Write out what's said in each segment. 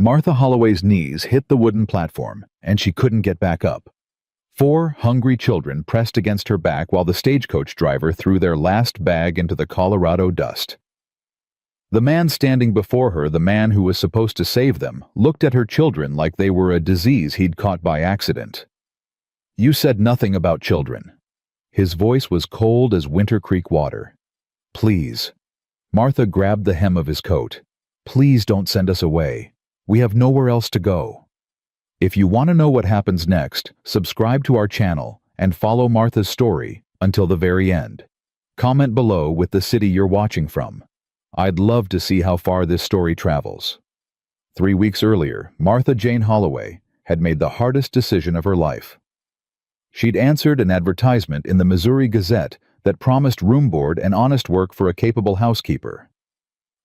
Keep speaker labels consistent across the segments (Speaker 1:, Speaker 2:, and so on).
Speaker 1: Martha Holloway's knees hit the wooden platform, and she couldn't get back up. 4 hungry children pressed against her back while the stagecoach driver threw their last bag into the Colorado dust. The man standing before her, the man who was supposed to save them, looked at her children like they were a disease he'd caught by accident. "You said nothing about children." His voice was cold as Winter Creek water. "Please." Martha grabbed the hem of his coat. "Please don't send us away. We have nowhere else to go." If you want to know what happens next, subscribe to our channel and follow Martha's story until the very end. Comment below with the city you're watching from. I'd love to see how far this story travels. 3 weeks earlier, Martha Jane Holloway had made the hardest decision of her life. She'd answered an advertisement in the Missouri Gazette that promised room board and honest work for a capable housekeeper.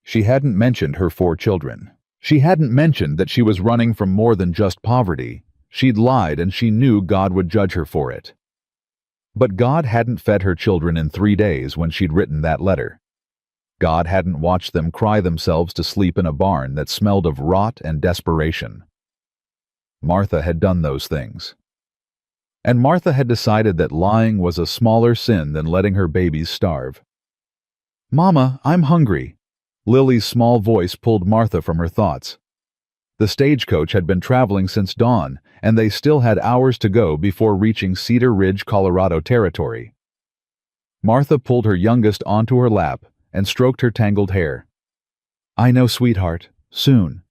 Speaker 1: She hadn't mentioned her 4 children. She hadn't mentioned that she was running from more than just poverty. She'd lied, and she knew God would judge her for it. But God hadn't fed her children in 3 days when she'd written that letter. God hadn't watched them cry themselves to sleep in a barn that smelled of rot and desperation. Martha had done those things. And Martha had decided that lying was a smaller sin than letting her babies starve. "Mama, I'm hungry." Lily's small voice pulled Martha from her thoughts. The stagecoach had been traveling since dawn, and they still had hours to go before reaching Cedar Ridge, Colorado territory. Martha pulled her youngest onto her lap and stroked her tangled hair. "I know, sweetheart. Soon."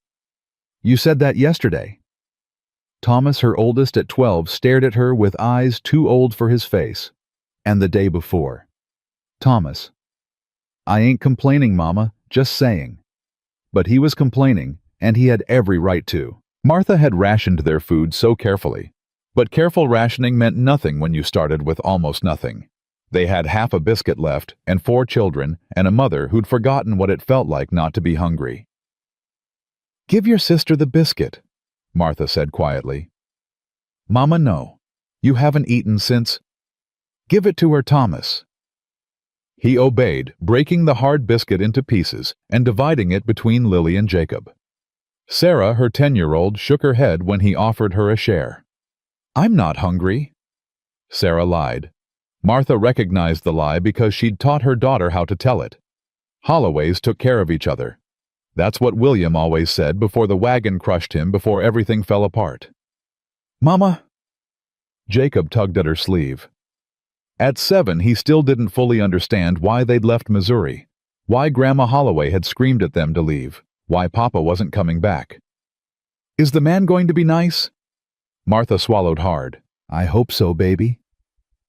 Speaker 1: "You said that yesterday." Thomas, her oldest at 12, stared at her with eyes too old for his face. "And the day before." "Thomas." "I ain't complaining, Mama, just saying." But he was complaining, and he had every right to. Martha had rationed their food so carefully. But careful rationing meant nothing when you started with almost nothing. They had half a biscuit left, and 4 children, and a mother who'd forgotten what it felt like not to be hungry. "Give your sister the biscuit," Martha said quietly. "Mama, no. You haven't eaten since—" "Give it to her, Thomas." He obeyed, breaking the hard biscuit into pieces and dividing it between Lily and Jacob. Sarah, her 10-year-old, shook her head when he offered her a share. "I'm not hungry." Sarah lied. Martha recognized the lie because she'd taught her daughter how to tell it. Holloways took care of each other. That's what William always said before the wagon crushed him, before everything fell apart. "Mama." Jacob tugged at her sleeve. At 7, he still didn't fully understand why they'd left Missouri, why Grandma Holloway had screamed at them to leave, why Papa wasn't coming back. "Is the man going to be nice?" Martha swallowed hard. "I hope so, baby."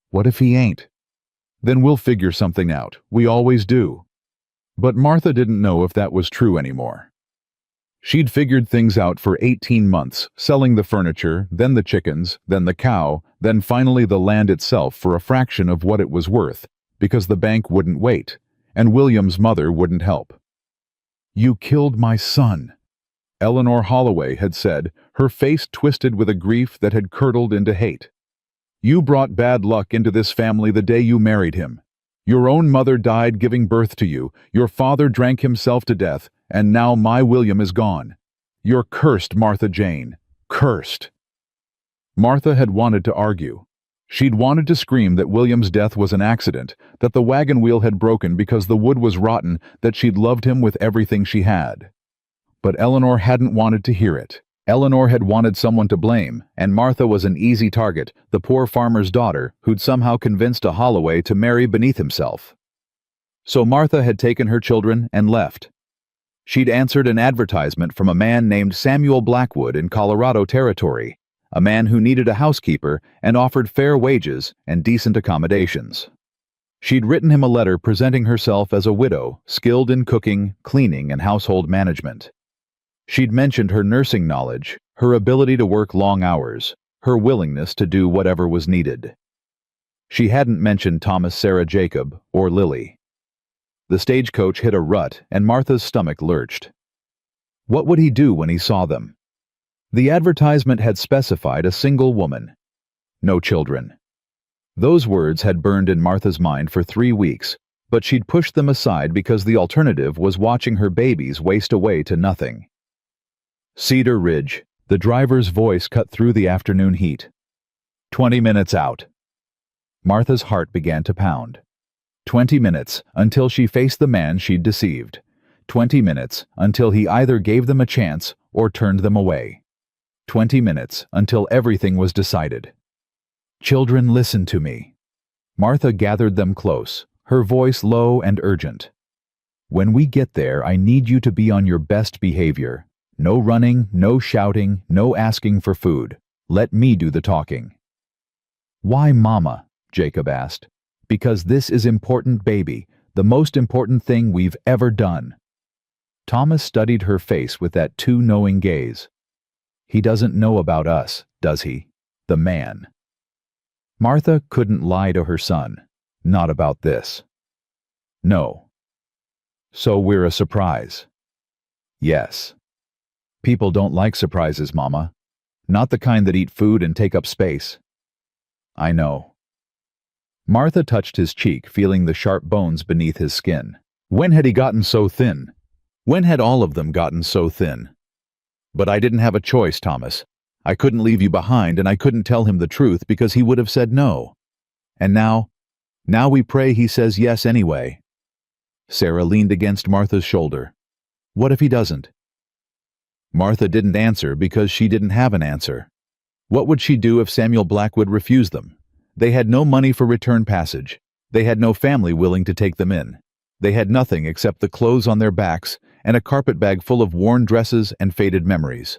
Speaker 1: "What if he ain't?" "Then we'll figure something out. We always do." But Martha didn't know if that was true anymore. She'd figured things out for 18 months, selling the furniture, then the chickens, then the cow, then finally the land itself for a fraction of what it was worth, because the bank wouldn't wait, and William's mother wouldn't help. "You killed my son," Eleanor Holloway had said, her face twisted with a grief that had curdled into hate. "You brought bad luck into this family the day you married him. Your own mother died giving birth to you, your father drank himself to death, and now my William is gone. You're cursed, Martha Jane. Cursed." Martha had wanted to argue. She'd wanted to scream that William's death was an accident, that the wagon wheel had broken because the wood was rotten, that she'd loved him with everything she had. But Eleanor hadn't wanted to hear it. Eleanor had wanted someone to blame, and Martha was an easy target, the poor farmer's daughter who'd somehow convinced a Holloway to marry beneath himself. So Martha had taken her children and left. She'd answered an advertisement from a man named Samuel Blackwood in Colorado territory, a man who needed a housekeeper and offered fair wages and decent accommodations. She'd written him a letter presenting herself as a widow, skilled in cooking, cleaning, and household management. She'd mentioned her nursing knowledge, her ability to work long hours, her willingness to do whatever was needed. She hadn't mentioned Thomas, Sarah, Jacob, or Lily. The stagecoach hit a rut, and Martha's stomach lurched. What would he do when he saw them? The advertisement had specified a single woman. No children. Those words had burned in Martha's mind for 3 weeks, but she'd pushed them aside because the alternative was watching her babies waste away to nothing. Cedar Ridge. The driver's voice cut through the afternoon heat. 20 minutes out. Martha's heart began to pound. 20 minutes until she faced the man she'd deceived. 20 minutes until he either gave them a chance or turned them away. 20 minutes until everything was decided. Children, listen to me. Martha gathered them close, her voice low and urgent. When we get there, I need you to be on your best behavior. No running, no shouting, no asking for food. Let me do the talking. Why, Mama? Jacob asked. Because this is important, baby, the most important thing we've ever done. Thomas studied her face with that too knowing gaze. He doesn't know about us, does he? The man. Martha couldn't lie to her son. Not about this. No. So we're a surprise. Yes. People don't like surprises, Mama. Not the kind that eat food and take up space. I know. Martha touched his cheek, feeling the sharp bones beneath his skin. When had he gotten so thin? When had all of them gotten so thin? But I didn't have a choice, Thomas. I couldn't leave you behind, and I couldn't tell him the truth because he would have said no. And now we pray he says yes anyway. Sarah leaned against Martha's shoulder. What if he doesn't? Martha didn't answer because she didn't have an answer. What would she do if Samuel Blackwood refused them? They had no money for return passage. They had no family willing to take them in. They had nothing except the clothes on their backs and a carpetbag full of worn dresses and faded memories.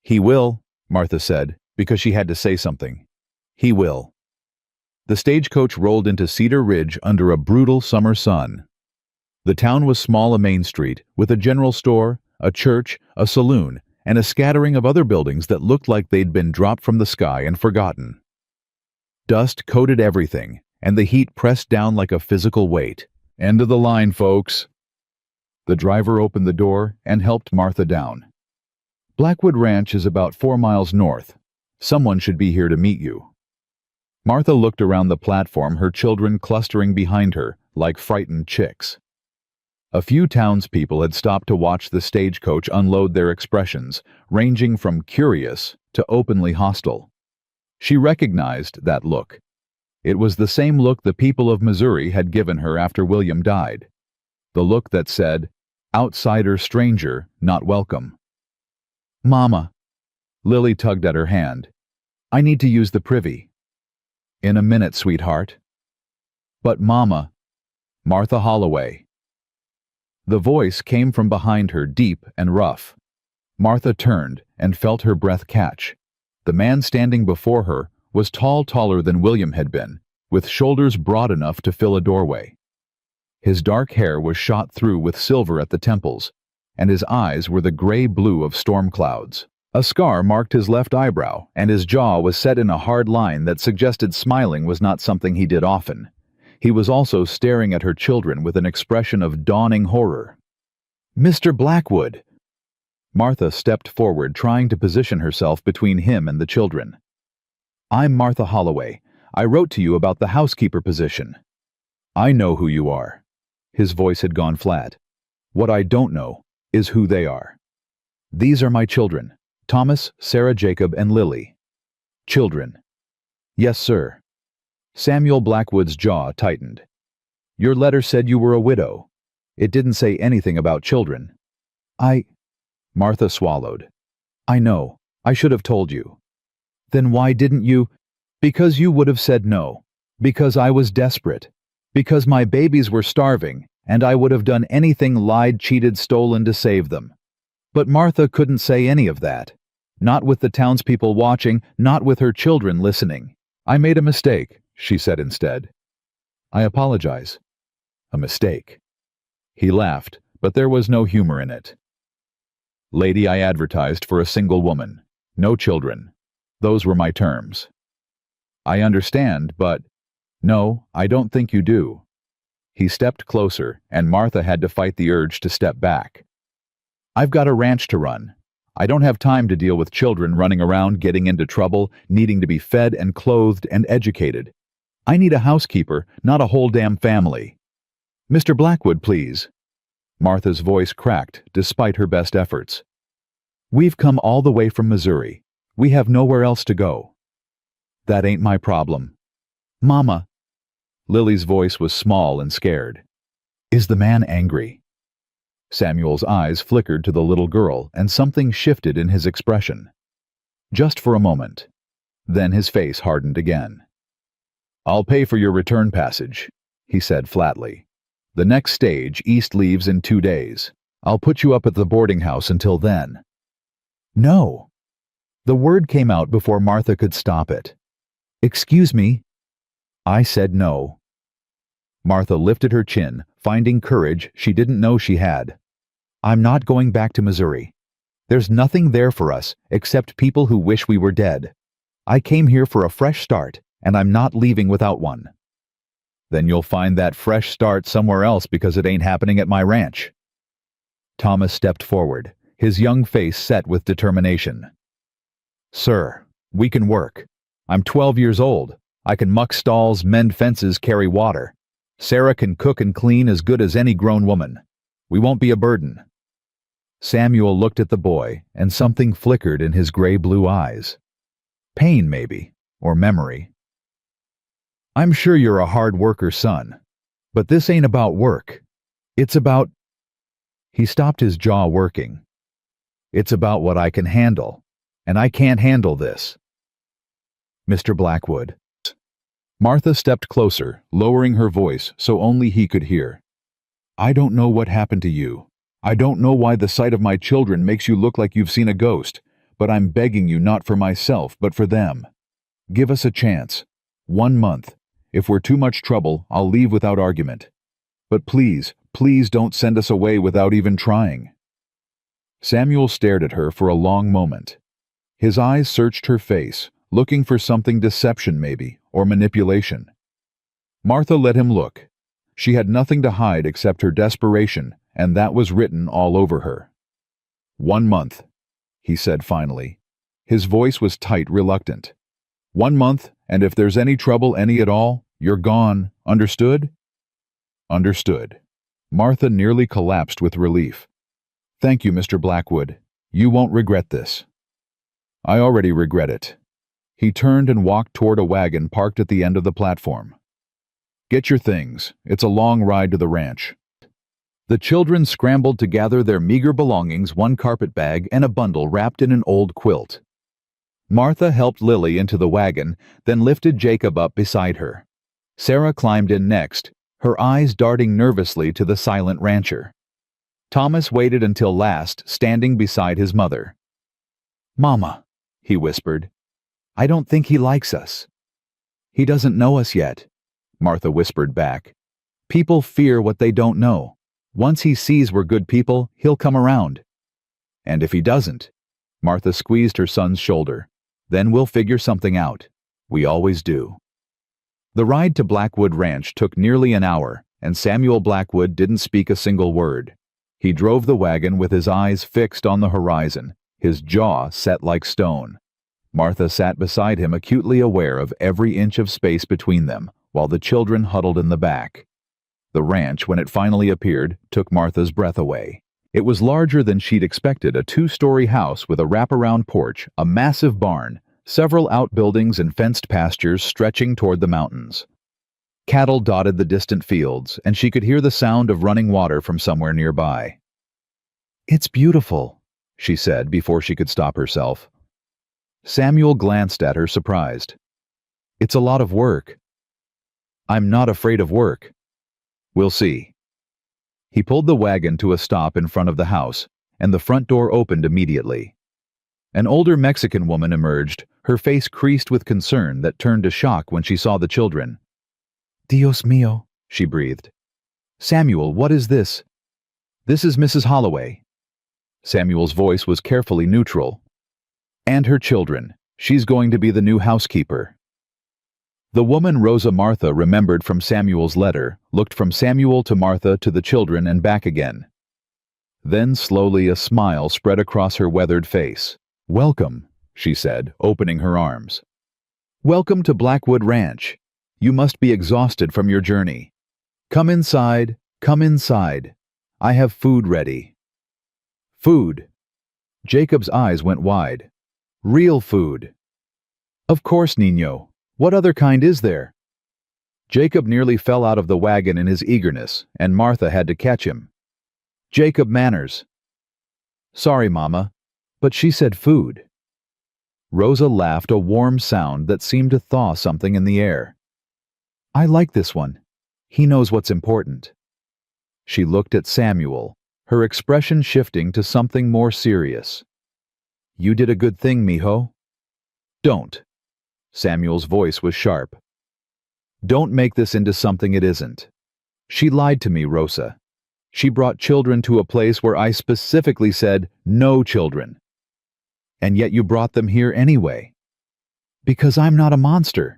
Speaker 1: He will, Martha said, because she had to say something. He will. The stagecoach rolled into Cedar Ridge under a brutal summer sun. The town was small, a main street, with a general store, a church, a saloon, and a scattering of other buildings that looked like they'd been dropped from the sky and forgotten. Dust coated everything, and the heat pressed down like a physical weight. End of the line, folks. The driver opened the door and helped Martha down. Blackwood Ranch is about 4 miles north. Someone should be here to meet you. Martha looked around the platform, her children clustering behind her like frightened chicks. A few townspeople had stopped to watch the stagecoach unload, their expressions ranging from curious to openly hostile. She recognized that look. It was the same look the people of Missouri had given her after William died. The look that said, outsider, stranger, not welcome. Mama. Lily tugged at her hand. I need to use the privy. In a minute, sweetheart. But Mama. Martha Holloway. The voice came from behind her, deep and rough. Martha turned and felt her breath catch. The man standing before her was taller than William had been, with shoulders broad enough to fill a doorway. His dark hair was shot through with silver at the temples, and his eyes were the gray-blue of storm clouds. A scar marked his left eyebrow, and his jaw was set in a hard line that suggested smiling was not something he did often. He was also staring at her children with an expression of dawning horror. Mr. Blackwood! Martha stepped forward, trying to position herself between him and the children. I'm Martha Holloway. I wrote to you about the housekeeper position. I know who you are. His voice had gone flat. What I don't know is who they are. These are my children, Thomas, Sarah, Jacob, and Lily. Children. Yes, sir. Samuel Blackwood's jaw tightened. Your letter said you were a widow. It didn't say anything about children. Martha swallowed. I know. I should have told you. Then why didn't you? Because you would have said no. Because I was desperate. Because my babies were starving, and I would have done anything, lied, cheated, stolen to save them. But Martha couldn't say any of that. Not with the townspeople watching, not with her children listening. I made a mistake, she said instead. I apologize. A mistake. He laughed, but there was no humor in it. Lady, I advertised for a single woman. No children. Those were my terms. I understand, but... No, I don't think you do. He stepped closer, and Martha had to fight the urge to step back. I've got a ranch to run. I don't have time to deal with children running around, getting into trouble, needing to be fed and clothed and educated. I need a housekeeper, not a whole damn family. Mr. Blackwood, please. Martha's voice cracked, despite her best efforts. We've come all the way from Missouri. We have nowhere else to go. That ain't my problem. Mama. Lily's voice was small and scared. Is the man angry? Samuel's eyes flickered to the little girl, and something shifted in his expression. Just for a moment. Then his face hardened again. I'll pay for your return passage, he said flatly. The next stage, East leaves in 2 days. I'll put you up at the boarding house until then. No. The word came out before Martha could stop it. Excuse me. I said no. Martha lifted her chin, finding courage she didn't know she had. I'm not going back to Missouri. There's nothing there for us except people who wish we were dead. I came here for a fresh start, and I'm not leaving without one. Then you'll find that fresh start somewhere else because it ain't happening at my ranch. Thomas stepped forward, his young face set with determination. Sir, we can work. I'm 12 years old. I can muck stalls, mend fences, carry water. Sarah can cook and clean as good as any grown woman. We won't be a burden. Samuel looked at the boy, and something flickered in his gray-blue eyes. Pain, maybe, or memory. I'm sure you're a hard worker, son. But this ain't about work. It's about... He stopped his jaw working. It's about what I can handle, and I can't handle this. Mr. Blackwood. Martha stepped closer, lowering her voice so only he could hear. I don't know what happened to you. I don't know why the sight of my children makes you look like you've seen a ghost, but I'm begging you not for myself, but for them. Give us a chance. 1 month. If we're too much trouble, I'll leave without argument. But please, please don't send us away without even trying. Samuel stared at her for a long moment. His eyes searched her face, looking for something deception maybe, or manipulation. Martha let him look. She had nothing to hide except her desperation, and that was written all over her. 1 month, he said finally. His voice was tight, reluctant. 1 month, and if there's any trouble, any at all, you're gone. Understood? Understood. Martha nearly collapsed with relief. Thank you, Mr. Blackwood. You won't regret this. I already regret it. He turned and walked toward a wagon parked at the end of the platform. Get your things. It's a long ride to the ranch. The children scrambled to gather their meager belongings, 1 carpet bag and a bundle wrapped in an old quilt. Martha helped Lily into the wagon, then lifted Jacob up beside her. Sarah climbed in next, her eyes darting nervously to the silent rancher. Thomas waited until last, standing beside his mother. Mama, he whispered, I don't think he likes us. He doesn't know us yet, Martha whispered back. People fear what they don't know. Once he sees we're good people, he'll come around. And if he doesn't, Martha squeezed her son's shoulder, then we'll figure something out. We always do. The ride to Blackwood Ranch took nearly an hour, and Samuel Blackwood didn't speak a single word. He drove the wagon with his eyes fixed on the horizon, his jaw set like stone. Martha sat beside him, acutely aware of every inch of space between them, while the children huddled in the back. The ranch, when it finally appeared, took Martha's breath away. It was larger than she'd expected, a 2-story house with a wraparound porch, a massive barn, several outbuildings and fenced pastures stretching toward the mountains. Cattle dotted the distant fields, and she could hear the sound of running water from somewhere nearby. It's beautiful, she said before she could stop herself. Samuel glanced at her, surprised. It's a lot of work. I'm not afraid of work. We'll see. He pulled the wagon to a stop in front of the house, and the front door opened immediately. An older Mexican woman emerged, her face creased with concern that turned to shock when she saw the children. Dios mío, she breathed. Samuel, what is this? This is Mrs. Holloway. Samuel's voice was carefully neutral. And her children. She's going to be the new housekeeper. The woman Rosa Martha remembered from Samuel's letter looked from Samuel to Martha to the children and back again. Then slowly a smile spread across her weathered face. Welcome, she said, opening her arms. Welcome to Blackwood Ranch. You must be exhausted from your journey. Come inside, come inside. I have food ready. Food. Jacob's eyes went wide. Real food. Of course, Niño. What other kind is there? Jacob nearly fell out of the wagon in his eagerness, and Martha had to catch him. Jacob, manners. Sorry, Mama, but she said food. Rosa laughed, a warm sound that seemed to thaw something in the air. I like this one. He knows what's important. She looked at Samuel, her expression shifting to something more serious. You did a good thing, mijo. Don't. Samuel's voice was sharp. Don't make this into something it isn't. She lied to me, Rosa. She brought children to a place where I specifically said, no children. And yet you brought them here anyway. Because I'm not a monster.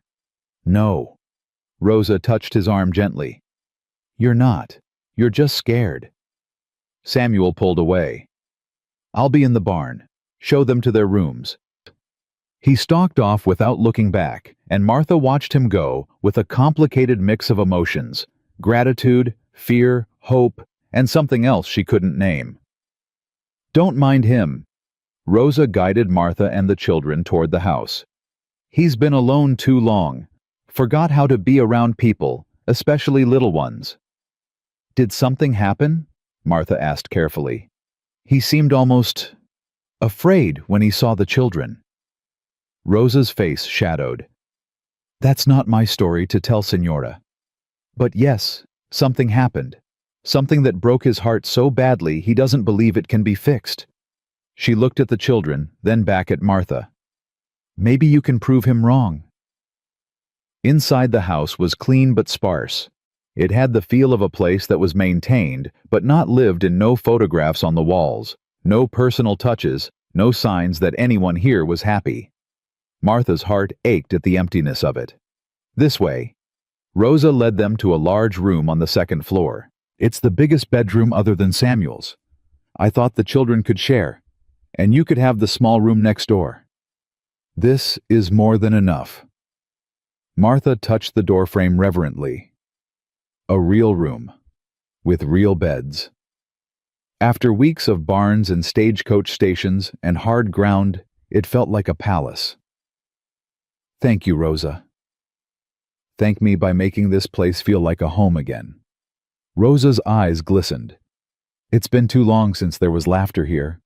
Speaker 1: No. Rosa touched his arm gently. You're not. You're just scared. Samuel pulled away. I'll be in the barn. Show them to their rooms. He stalked off without looking back, and Martha watched him go with a complicated mix of emotions, gratitude, fear, hope, and something else she couldn't name. Don't mind him. Rosa guided Martha and the children toward the house. He's been alone too long. Forgot how to be around people, especially little ones. Did something happen? Martha asked carefully. He seemed almost afraid when he saw the children. Rosa's face shadowed. That's not my story to tell, Señora. But yes, something happened. Something that broke his heart so badly he doesn't believe it can be fixed. She looked at the children, then back at Martha. Maybe you can prove him wrong. Inside the house was clean but sparse. It had the feel of a place that was maintained, but not lived in. No photographs on the walls, no personal touches, no signs that anyone here was happy. Martha's heart ached at the emptiness of it. This way. Rosa led them to a large room on the second floor. It's the biggest bedroom other than Samuel's. I thought the children could share, and you could have the small room next door. This is more than enough. Martha touched the doorframe reverently. A real room, with real beds. After weeks of barns and stagecoach stations and hard ground, it felt like a palace. Thank you, Rosa. Thank me by making this place feel like a home again. Rosa's eyes glistened. It's been too long since there was laughter here.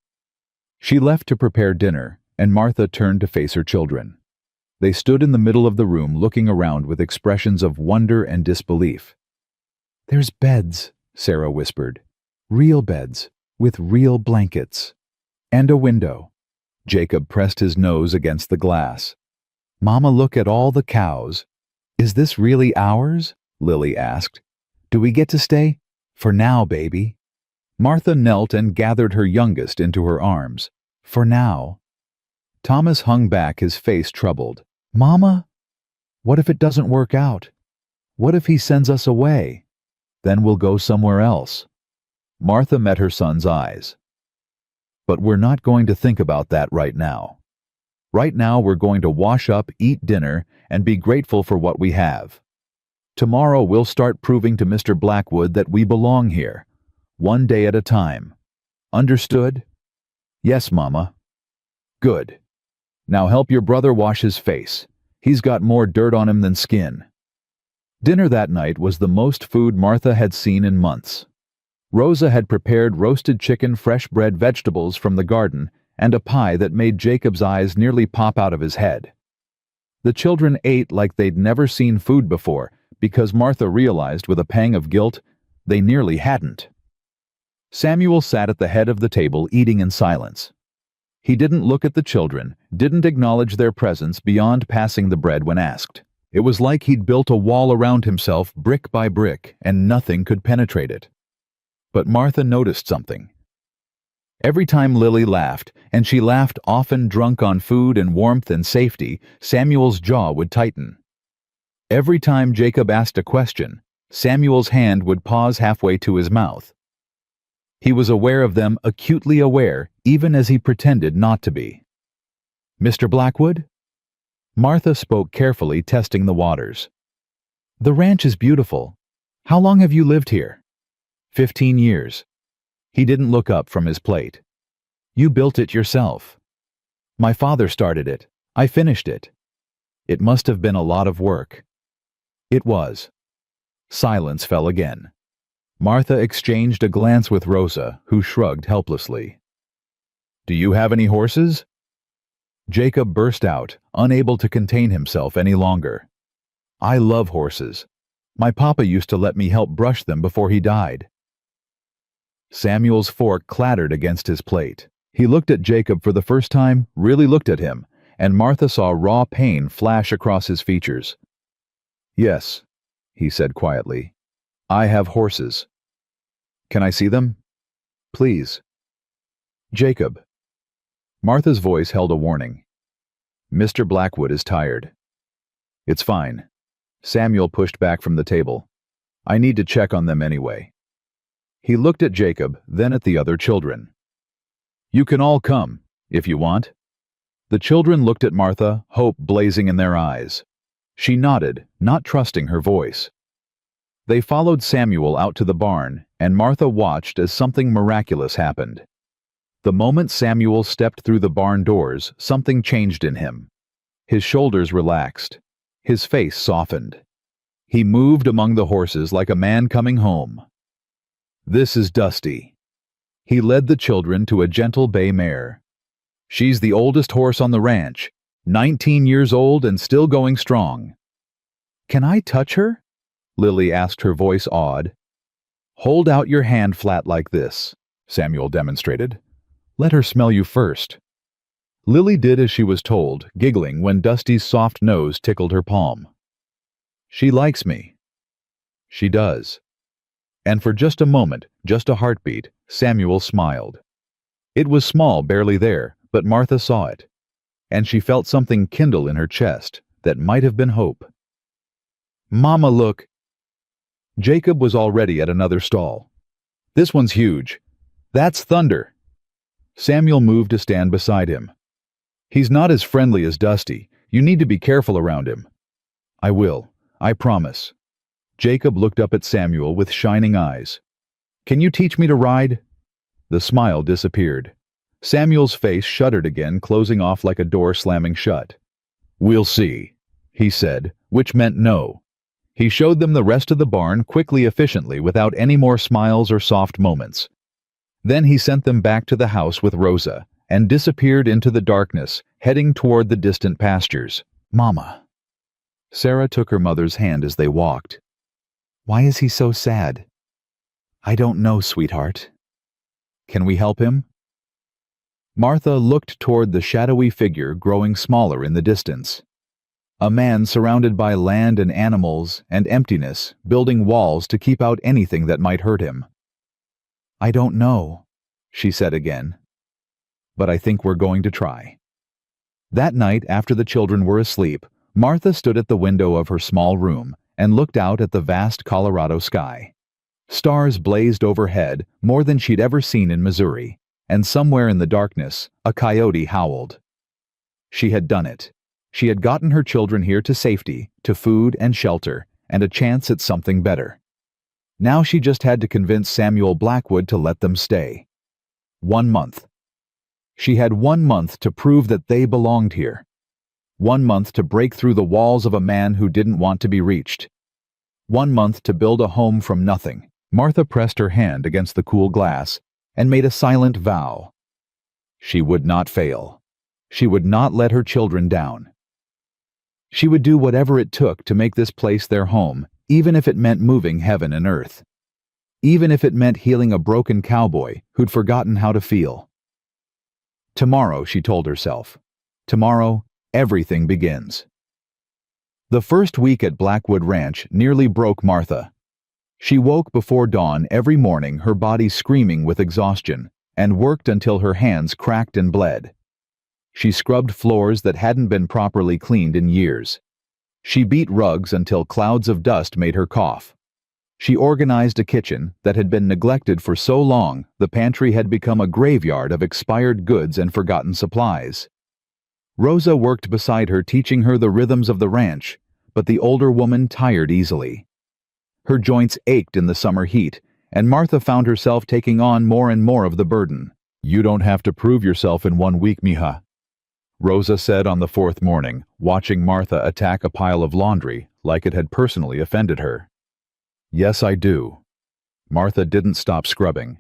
Speaker 1: She left to prepare dinner, and Martha turned to face her children. They stood in the middle of the room looking around with expressions of wonder and disbelief. There's beds, Sarah whispered. Real beds, with real blankets. And a window. Jacob pressed his nose against the glass. Mama, look at all the cows. Is this really ours? Lily asked. Do we get to stay? For now, baby. Martha knelt and gathered her youngest into her arms. For now. Thomas hung back, his face troubled. Mama? What if it doesn't work out? What if he sends us away? Then we'll go somewhere else. Martha met her son's eyes. But we're not going to think about that right now. Right now we're going to wash up, eat dinner, and be grateful for what we have. Tomorrow we'll start proving to Mr. Blackwood that we belong here, one day at a time. Understood? Yes, Mama. Good. Now help your brother wash his face. He's got more dirt on him than skin. Dinner that night was the most food Martha had seen in months. Rosa had prepared roasted chicken, fresh bread, vegetables from the garden, and a pie that made Jacob's eyes nearly pop out of his head. The children ate like they'd never seen food before, because Martha realized with a pang of guilt they nearly hadn't. Samuel sat at the head of the table eating in silence. He didn't look at the children, didn't acknowledge their presence beyond passing the bread when asked. It was like he'd built a wall around himself brick by brick, and nothing could penetrate it. But Martha noticed something. Every time Lily laughed, and she laughed often drunk on food and warmth and safety, Samuel's jaw would tighten. Every time Jacob asked a question, Samuel's hand would pause halfway to his mouth. He was aware of them, acutely aware, even as he pretended not to be. Mr. Blackwood? Martha spoke carefully, testing the waters. The ranch is beautiful. How long have you lived here? 15 years. He didn't look up from his plate. You built it yourself. My father started it. I finished it. It must have been a lot of work. It was. Silence fell again. Martha exchanged a glance with Rosa, who shrugged helplessly. Do you have any horses? Jacob burst out, unable to contain himself any longer. I love horses. My papa used to let me help brush them before he died. Samuel's fork clattered against his plate. He looked at Jacob for the first time, really looked at him, and Martha saw raw pain flash across his features. Yes, he said quietly. I have horses. Can I see them? Please. Jacob. Martha's voice held a warning. Mr. Blackwood is tired. It's fine. Samuel pushed back from the table. I need to check on them anyway. He looked at Jacob, then at the other children. You can all come, if you want. The children looked at Martha, hope blazing in their eyes. She nodded, not trusting her voice. They followed Samuel out to the barn, and Martha watched as something miraculous happened. The moment Samuel stepped through the barn doors, something changed in him. His shoulders relaxed. His face softened. He moved among the horses like a man coming home. This is Dusty. He led the children to a gentle bay mare. She's the oldest horse on the ranch, 19 years old and still going strong. Can I touch her? Lily asked, her voice awed. Hold out your hand flat like this, Samuel demonstrated. Let her smell you first. Lily did as she was told, giggling when Dusty's soft nose tickled her palm. She likes me. She does. And for just a moment, just a heartbeat, Samuel smiled. It was small, barely there, but Martha saw it. And she felt something kindle in her chest that might have been hope. Mama, look. Jacob was already at another stall. This one's huge. That's Thunder. Samuel moved to stand beside him. He's not as friendly as Dusty. You need to be careful around him. I will. I promise. Jacob looked up at Samuel with shining eyes. Can you teach me to ride? The smile disappeared. Samuel's face shuddered again, closing off like a door slamming shut. We'll see, he said, which meant no. He showed them the rest of the barn quickly, efficiently, without any more smiles or soft moments. Then he sent them back to the house with Rosa, and disappeared into the darkness, heading toward the distant pastures. Mama. Sarah took her mother's hand as they walked. Why is he so sad? I don't know, sweetheart. Can we help him? Martha looked toward the shadowy figure growing smaller in the distance. A man surrounded by land and animals and emptiness, building walls to keep out anything that might hurt him. I don't know, she said again. But I think we're going to try. That night, after the children were asleep, Martha stood at the window of her small room and looked out at the vast Colorado sky. Stars blazed overhead, more than she'd ever seen in Missouri, and somewhere in the darkness, a coyote howled. She had done it. She had gotten her children here to safety, to food and shelter, and a chance at something better. Now she just had to convince Samuel Blackwood to let them stay. 1 month. She had 1 month to prove that they belonged here. 1 month to break through the walls of a man who didn't want to be reached. 1 month to build a home from nothing. Martha pressed her hand against the cool glass and made a silent vow. She would not fail. She would not let her children down. She would do whatever it took to make this place their home, even if it meant moving heaven and earth. Even if it meant healing a broken cowboy who'd forgotten how to feel. Tomorrow, she told herself. Tomorrow, everything begins. The first week at Blackwood Ranch nearly broke Martha. She woke before dawn every morning, her body screaming with exhaustion, and worked until her hands cracked and bled. She scrubbed floors that hadn't been properly cleaned in years. She beat rugs until clouds of dust made her cough. She organized a kitchen that had been neglected for so long the pantry had become a graveyard of expired goods and forgotten supplies. Rosa worked beside her, teaching her the rhythms of the ranch, but the older woman tired easily. Her joints ached in the summer heat, and Martha found herself taking on more and more of the burden. You don't have to prove yourself in 1 week, mija, Rosa said on the fourth morning, watching Martha attack a pile of laundry like it had personally offended her. Yes, I do. Martha didn't stop scrubbing.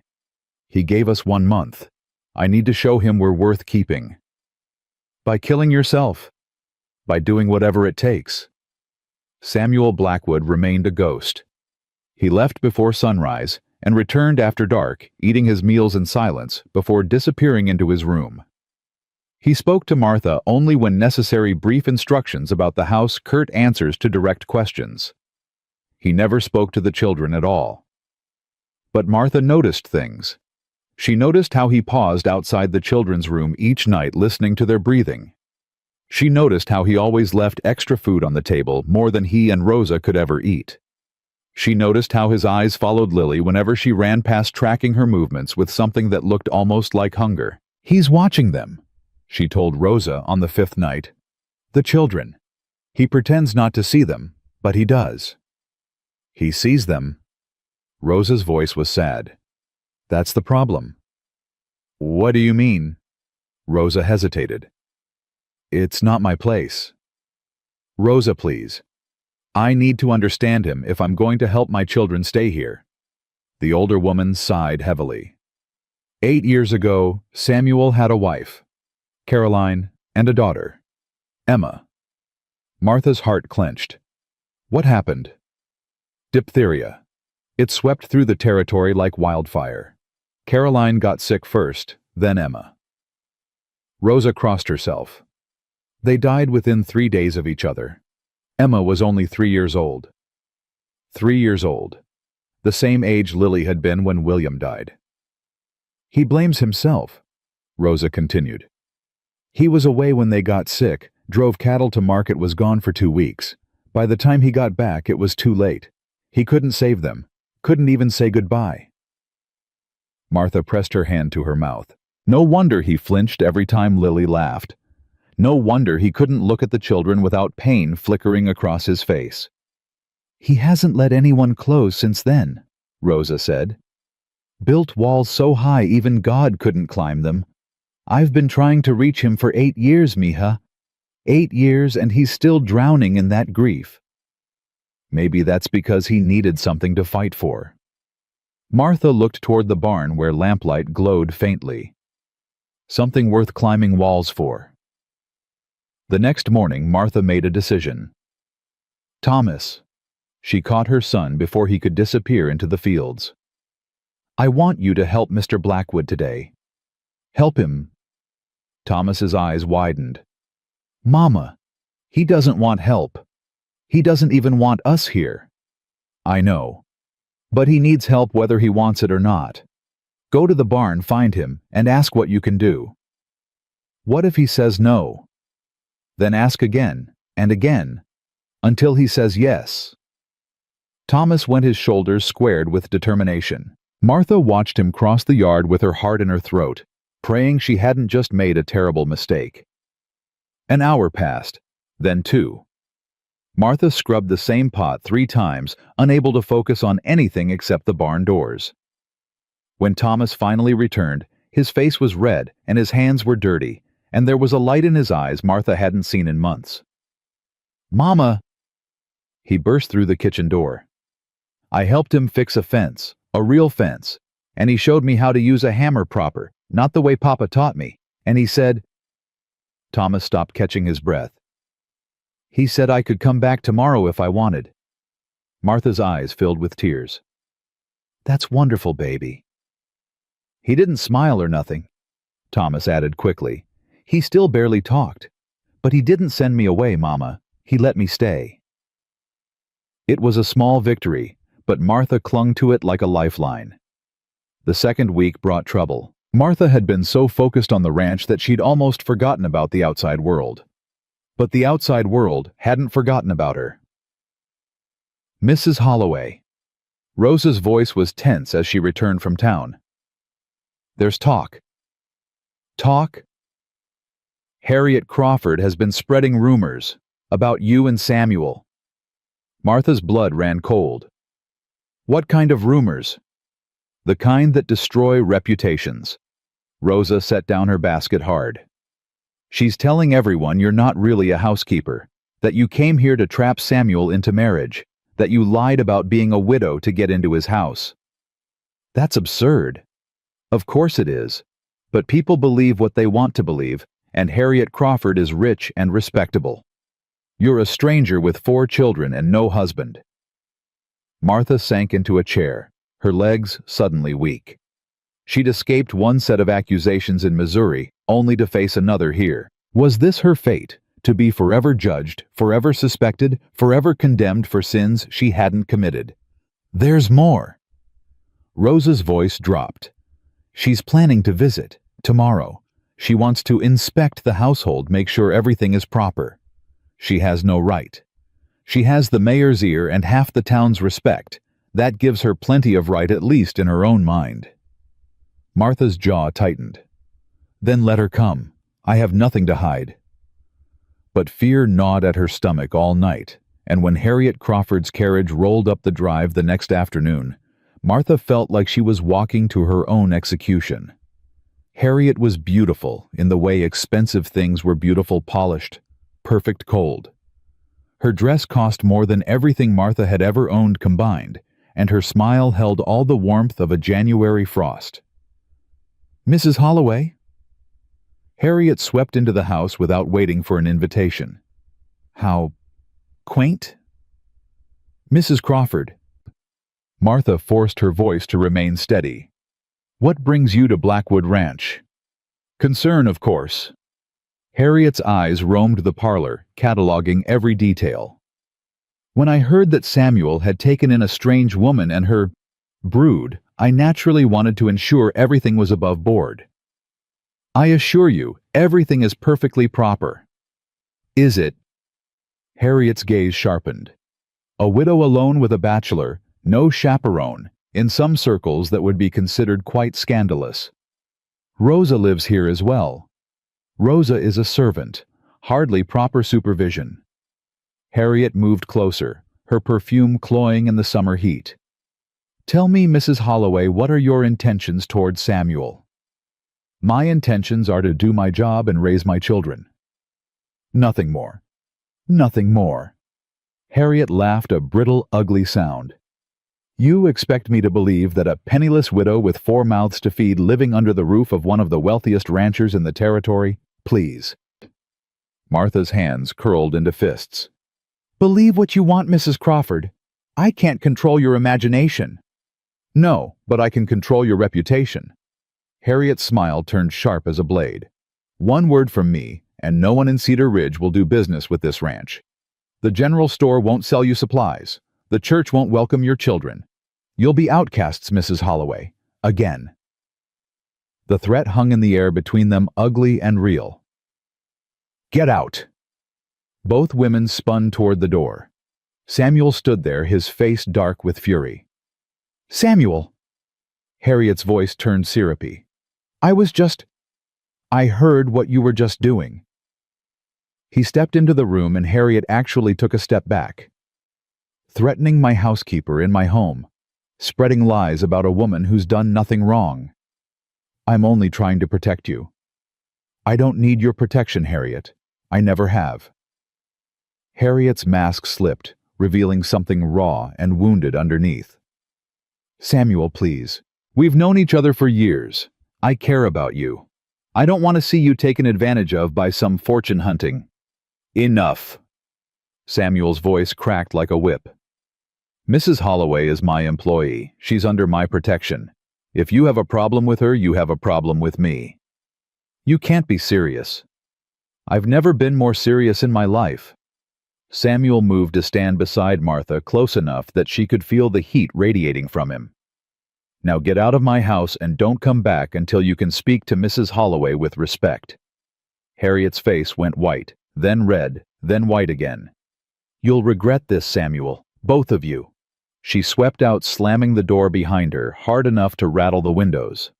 Speaker 1: He gave us 1 month. I need to show him we're worth keeping. By killing yourself. By doing whatever it takes. Samuel Blackwood remained a ghost. He left before sunrise and returned after dark, eating his meals in silence before disappearing into his room. He spoke to Martha only when necessary brief instructions about the house, curt answers to direct questions. He never spoke to the children at all. But Martha noticed things. She noticed how he paused outside the children's room each night listening to their breathing. She noticed how he always left extra food on the table, more than he and Rosa could ever eat. She noticed how his eyes followed Lily whenever she ran past, tracking her movements with something that looked almost like hunger. He's watching them, she told Rosa on the 5th night. The children. He pretends not to see them, but he does. He sees them. Rosa's voice was sad. That's the problem. What do you mean? Rosa hesitated. It's not my place. Rosa, please. I need to understand him if I'm going to help my children stay here. The older woman sighed heavily. 8 years ago, Samuel had a wife, Caroline, and a daughter, Emma. Martha's heart clenched. What happened? Diphtheria. It swept through the territory like wildfire. Caroline got sick first, then Emma. Rosa crossed herself. They died within 3 days of each other. Emma was only 3 years old. 3 years old. The same age Lily had been when William died. He blames himself, Rosa continued. He was away when they got sick, drove cattle to market, was gone for 2 weeks. By the time he got back, it was too late. He couldn't save them, couldn't even say goodbye. Martha pressed her hand to her mouth. No wonder he flinched every time Lily laughed. No wonder he couldn't look at the children without pain flickering across his face. He hasn't let anyone close since then, Rosa said. Built walls so high even God couldn't climb them. I've been trying to reach him for 8 years, mija. 8 years, and he's still drowning in that grief. Maybe that's because he needed something to fight for. Martha looked toward the barn where lamplight glowed faintly. Something worth climbing walls for. The next morning, Martha made a decision. Thomas. She caught her son before he could disappear into the fields. I want you to help Mr. Blackwood today. Help him. Thomas's eyes widened. Mama, he doesn't want help. He doesn't even want us here. I know. But he needs help whether he wants it or not. Go to the barn, find him, and ask what you can do. What if he says no? Then ask again, and again, until he says yes. Thomas went, his shoulders squared with determination. Martha watched him cross the yard with her heart in her throat, praying she hadn't just made a terrible mistake. An hour passed, then 2. Martha scrubbed the same pot 3 times, unable to focus on anything except the barn doors. When Thomas finally returned, his face was red and his hands were dirty, and there was a light in his eyes Martha hadn't seen in months. Mama! He burst through the kitchen door. I helped him fix a fence, a real fence, and he showed me how to use a hammer proper, not the way Papa taught me, and he said... Thomas stopped, catching his breath. He said I could come back tomorrow if I wanted. Martha's eyes filled with tears. That's wonderful, baby. He didn't smile or nothing, Thomas added quickly. He still barely talked. But he didn't send me away, Mama. He let me stay. It was a small victory, but Martha clung to it like a lifeline. The second week brought trouble. Martha had been so focused on the ranch that she'd almost forgotten about the outside world. But the outside world hadn't forgotten about her. Mrs. Holloway. Rosa's voice was tense as she returned from town. There's talk. Talk? Harriet Crawford has been spreading rumors about you and Samuel. Martha's blood ran cold. What kind of rumors? The kind that destroy reputations. Rosa set down her basket hard. She's telling everyone you're not really a housekeeper, that you came here to trap Samuel into marriage, that you lied about being a widow to get into his house. That's absurd. Of course it is. But people believe what they want to believe, and Harriet Crawford is rich and respectable. You're a stranger with 4 children and no husband. Martha sank into a chair, her legs suddenly weak. She'd escaped one set of accusations in Missouri, only to face another here. Was this her fate, to be forever judged, forever suspected, forever condemned for sins she hadn't committed? There's more. Rosa's voice dropped. She's planning to visit, tomorrow. She wants to inspect the household, make sure everything is proper. She has no right. She has the mayor's ear and half the town's respect. That gives her plenty of right, at least in her own mind. Martha's jaw tightened. Then let her come. I have nothing to hide. But fear gnawed at her stomach all night, and when Harriet Crawford's carriage rolled up the drive the next afternoon, Martha felt like she was walking to her own execution. Harriet was beautiful in the way expensive things were beautiful, polished, perfect cold. Her dress cost more than everything Martha had ever owned combined, and her smile held all the warmth of a January frost. Mrs. Holloway? Harriet swept into the house without waiting for an invitation. How quaint. Mrs. Crawford. Martha forced her voice to remain steady. What brings you to Blackwood Ranch? Concern, of course. Harriet's eyes roamed the parlor, cataloging every detail. When I heard that Samuel had taken in a strange woman and her brood, I naturally wanted to ensure everything was above board. I assure you, everything is perfectly proper. Is it? Harriet's gaze sharpened. A widow alone with a bachelor, no chaperone, in some circles that would be considered quite scandalous. Rosa lives here as well. Rosa is a servant, hardly proper supervision. Harriet moved closer, her perfume cloying in the summer heat. Tell me, Mrs. Holloway, what are your intentions toward Samuel? My intentions are to do my job and raise my children. Nothing more. Nothing more. Harriet laughed a brittle, ugly sound. You expect me to believe that a penniless widow with 4 mouths to feed living under the roof of one of the wealthiest ranchers in the territory? Please. Martha's hands curled into fists. Believe what you want, Mrs. Crawford. I can't control your imagination. No, but I can control your reputation. Harriet's smile turned sharp as a blade. One word from me, and no one in Cedar Ridge will do business with this ranch. The general store won't sell you supplies. The church won't welcome your children. You'll be outcasts, Mrs. Holloway. Again. The threat hung in the air between them, ugly and real. Get out! Both women spun toward the door. Samuel stood there, his face dark with fury. Samuel! Harriet's voice turned syrupy. I heard what you were just doing. He stepped into the room and Harriet actually took a step back. Threatening my housekeeper in my home. Spreading lies about a woman who's done nothing wrong. I'm only trying to protect you. I don't need your protection, Harriet. I never have. Harriet's mask slipped, revealing something raw and wounded underneath. Samuel, please. We've known each other for years. I care about you. I don't want to see you taken advantage of by some fortune hunting. Enough. Samuel's voice cracked like a whip. Mrs. Holloway is my employee. She's under my protection. If you have a problem with her, you have a problem with me. You can't be serious. I've never been more serious in my life. Samuel moved to stand beside Martha, close enough that she could feel the heat radiating from him. Now get out of my house and don't come back until you can speak to Mrs. Holloway with respect. Harriet's face went white, then red, then white again. You'll regret this, Samuel, both of you. She swept out, slamming the door behind her, hard enough to rattle the windows.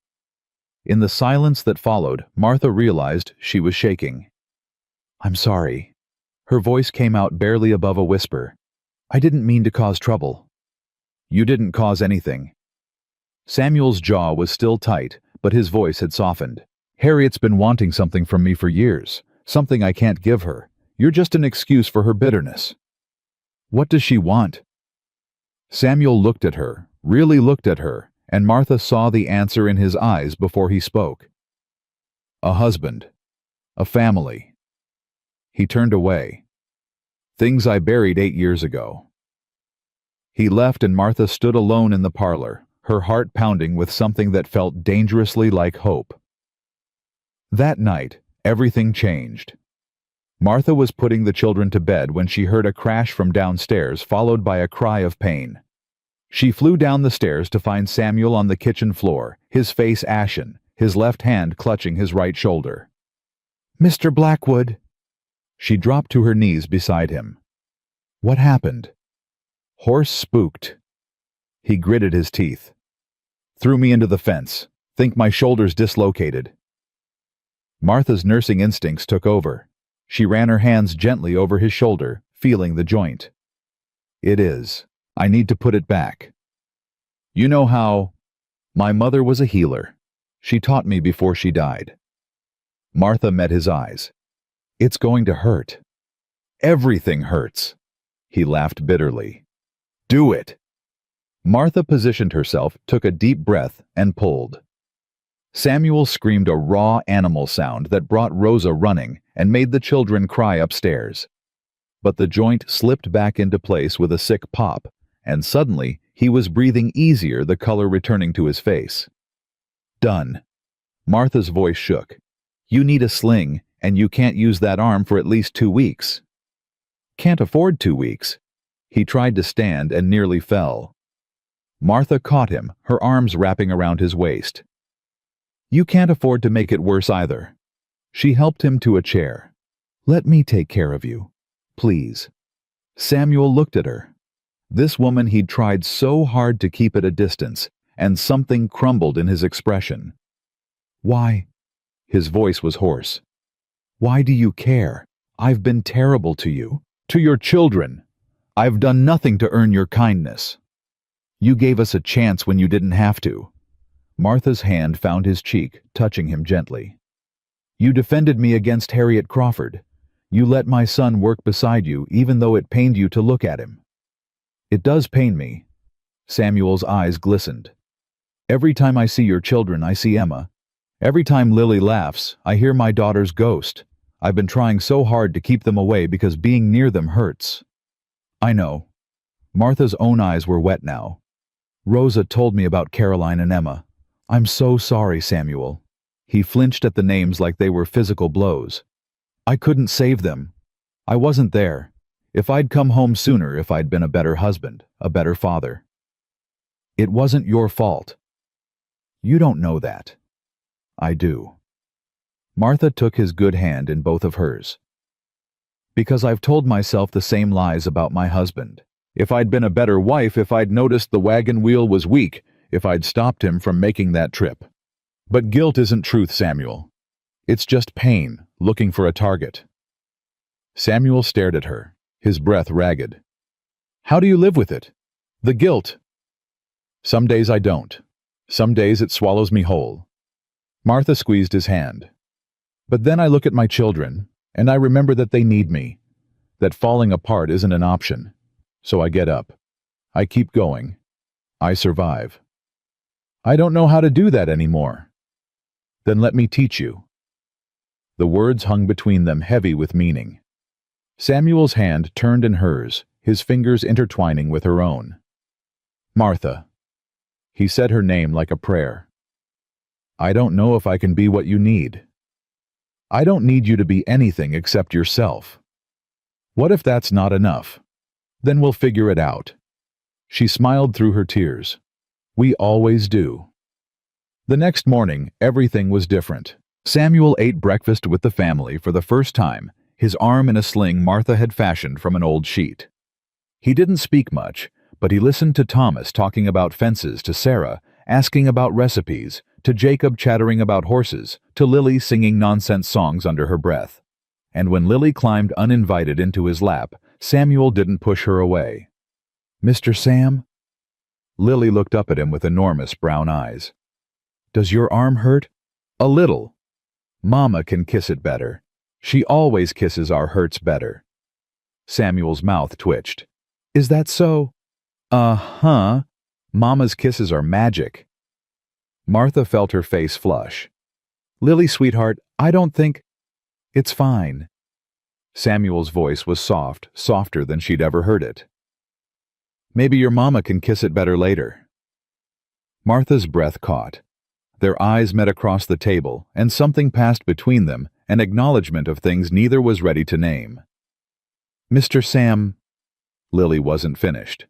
Speaker 1: In the silence that followed, Martha realized she was shaking. I'm sorry. Her voice came out barely above a whisper. I didn't mean to cause trouble. You didn't cause anything. Samuel's jaw was still tight, but his voice had softened. "Harriet's been wanting something from me for years, something I can't give her. You're just an excuse for her bitterness." "What does she want?" Samuel looked at her, really looked at her, and Martha saw the answer in his eyes before he spoke. "A husband. A family." He turned away. "Things I buried 8 years ago." He left and Martha stood alone in the parlor, her heart pounding with something that felt dangerously like hope. That night, everything changed. Martha was putting the children to bed when she heard a crash from downstairs, followed by a cry of pain. She flew down the stairs to find Samuel on the kitchen floor, his face ashen, his left hand clutching his right shoulder. "Mr. Blackwood!" She dropped to her knees beside him. "What happened?" "Horse spooked." He gritted his teeth. "Threw me into the fence. Think my shoulder's dislocated." Martha's nursing instincts took over. She ran her hands gently over his shoulder, feeling the joint. "It is. I need to put it back. You know how? My mother was a healer. She taught me before she died." Martha met his eyes. "It's going to hurt. Everything hurts." He laughed bitterly. "Do it." Martha positioned herself, took a deep breath, and pulled. Samuel screamed a raw animal sound that brought Rosa running and made the children cry upstairs. But the joint slipped back into place with a sick pop, and suddenly he was breathing easier, the color returning to his face. "Done." Martha's voice shook. "You need a sling, and you can't use that arm for at least 2 weeks. "Can't afford 2 weeks." He tried to stand and nearly fell. Martha caught him, her arms wrapping around his waist. "You can't afford to make it worse either." She helped him to a chair. "Let me take care of you, please." Samuel looked at her. This woman he'd tried so hard to keep at a distance, and something crumbled in his expression. "Why?" His voice was hoarse. "Why do you care? I've been terrible to you, to your children. I've done nothing to earn your kindness. You gave us a chance when you didn't have to." Martha's hand found his cheek, touching him gently. "You defended me against Harriet Crawford. You let my son work beside you even though it pained you to look at him." "It does pain me." Samuel's eyes glistened. "Every time I see your children, I see Emma. Every time Lily laughs, I hear my daughter's ghost. I've been trying so hard to keep them away because being near them hurts." "I know." Martha's own eyes were wet now. "Rosa told me about Caroline and Emma. I'm so sorry, Samuel." He flinched at the names like they were physical blows. "I couldn't save them. I wasn't there. If I'd come home sooner, if I'd been a better husband, a better father." "It wasn't your fault." "You don't know that." "I do." Martha took his good hand in both of hers. "Because I've told myself the same lies about my husband. If I'd been a better wife, if I'd noticed the wagon wheel was weak, if I'd stopped him from making that trip. But guilt isn't truth, Samuel. It's just pain, looking for a target." Samuel stared at her, his breath ragged. "How do you live with it? The guilt?" "Some days I don't. Some days it swallows me whole." Martha squeezed his hand. "But then I look at my children, and I remember that they need me, that falling apart isn't an option. So I get up. I keep going. I survive. I don't know how to do that anymore." "Then let me teach you." The words hung between them, heavy with meaning. Samuel's hand turned in hers, his fingers intertwining with her own. "Martha." He said her name like a prayer. "I don't know if I can be what you need. I don't need you to be anything except yourself. What if that's not enough? Then we'll figure it out." She smiled through her tears. "We always do." The next morning, everything was different. Samuel ate breakfast with the family for the first time, his arm in a sling Martha had fashioned from an old sheet. He didn't speak much, but he listened to Thomas talking about fences, to Sarah asking about recipes, to Jacob chattering about horses, to Lily singing nonsense songs under her breath. And when Lily climbed uninvited into his lap, Samuel didn't push her away. "Mr. Sam?" Lily looked up at him with enormous brown eyes. Does your arm hurt? A little. Mama can kiss it better. She always kisses our hurts better. Samuel's mouth twitched. Is that so? Uh-huh. Mama's kisses are magic. Martha felt her face flush. Lily, sweetheart, I don't think... It's fine. Samuel's voice was soft, softer than she'd ever heard it. Maybe your mama can kiss it better later. Martha's breath caught. Their eyes met across the table, and something passed between them, an acknowledgement of things neither was ready to name. Mr. Sam... Lily wasn't finished.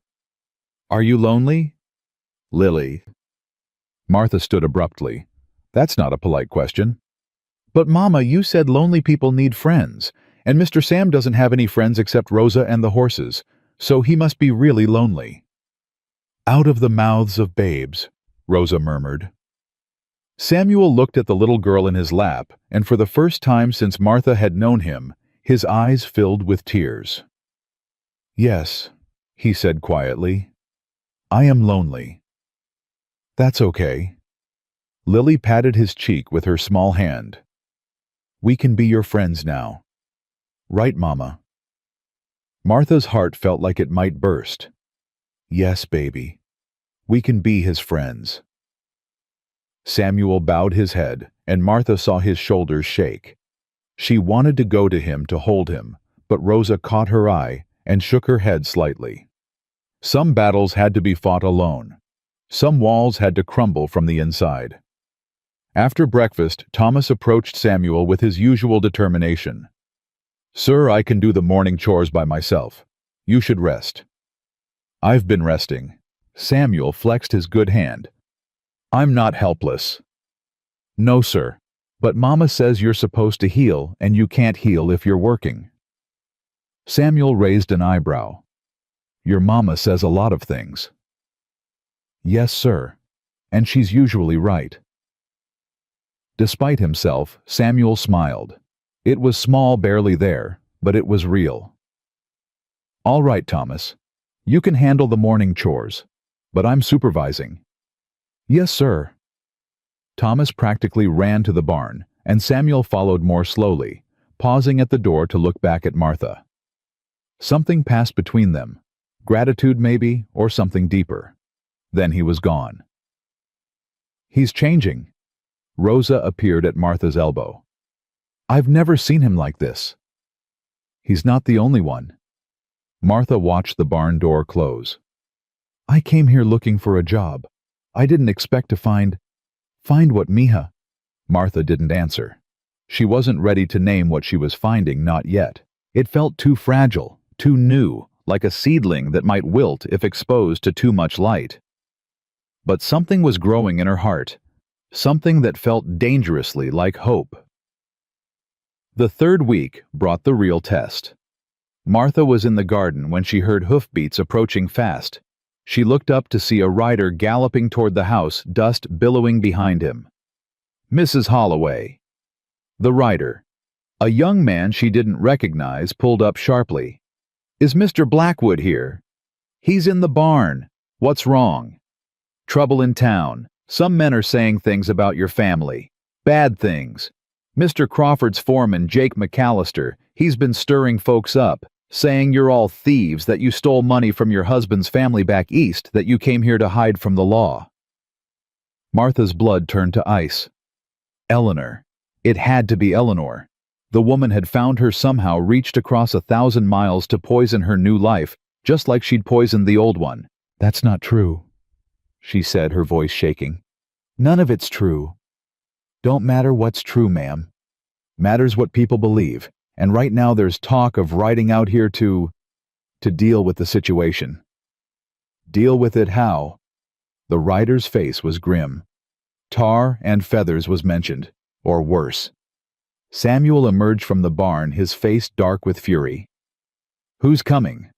Speaker 1: Are you lonely? Lily. Martha stood abruptly. That's not a polite question. But Mama, you said lonely people need friends, and Mr. Sam doesn't have any friends except Rosa and the horses, so he must be really lonely. Out of the mouths of babes, Rosa murmured. Samuel looked at the little girl in his lap, and for the first time since Martha had known him, his eyes filled with tears. Yes, he said quietly. I am lonely. That's okay. Lily patted his cheek with her small hand. We can be your friends now. Right, Mama? Martha's heart felt like it might burst. Yes, baby. We can be his friends. Samuel bowed his head, and Martha saw his shoulders shake. She wanted to go to him to hold him, but Rosa caught her eye and shook her head slightly. Some battles had to be fought alone. Some walls had to crumble from the inside. After breakfast, Thomas approached Samuel with his usual determination. Sir, I can do the morning chores by myself. You should rest. I've been resting. Samuel flexed his good hand. I'm not helpless. No, sir. But Mama says you're supposed to heal, and you can't heal if you're working. Samuel raised an eyebrow. Your Mama says a lot of things. Yes, sir. And she's usually right. Despite himself, Samuel smiled. It was small, barely there, but it was real. All right, Thomas. You can handle the morning chores, but I'm supervising. Yes, sir. Thomas practically ran to the barn, and Samuel followed more slowly, pausing at the door to look back at Martha. Something passed between them. Gratitude, maybe, or something deeper. Then he was gone. He's changing. Rosa appeared at Martha's elbow. I've never seen him like this. He's not the only one. Martha watched the barn door close. I came here looking for a job. I didn't expect to find what, Mija? Martha didn't answer. She wasn't ready to name what she was finding, not yet. It felt too fragile, too new, like a seedling that might wilt if exposed to too much light. But something was growing in her heart, something that felt dangerously like hope. The third week brought the real test. Martha was in the garden when she heard hoofbeats approaching fast. She looked up to see a rider galloping toward the house, dust billowing behind him. Mrs. Holloway. The rider, a young man she didn't recognize, pulled up sharply. Is Mr. Blackwood here? He's in the barn. What's wrong? Trouble in town. Some men are saying things about your family. Bad things. Mr. Crawford's foreman, Jake McAllister, he's been stirring folks up, saying you're all thieves, that you stole money from your husband's family back east, that you came here to hide from the law. Martha's blood turned to ice. Eleanor. It had to be Eleanor. The woman had found her somehow, reached across 1,000 miles to poison her new life, just like she'd poisoned the old one. That's not true, she said, her voice shaking. None of it's true. Don't matter what's true, ma'am. Matters what people believe, and right now there's talk of riding out here to deal with the situation. Deal with it how? The rider's face was grim. Tar and feathers was mentioned, or worse. Samuel emerged from the barn, his face dark with fury. Who's coming?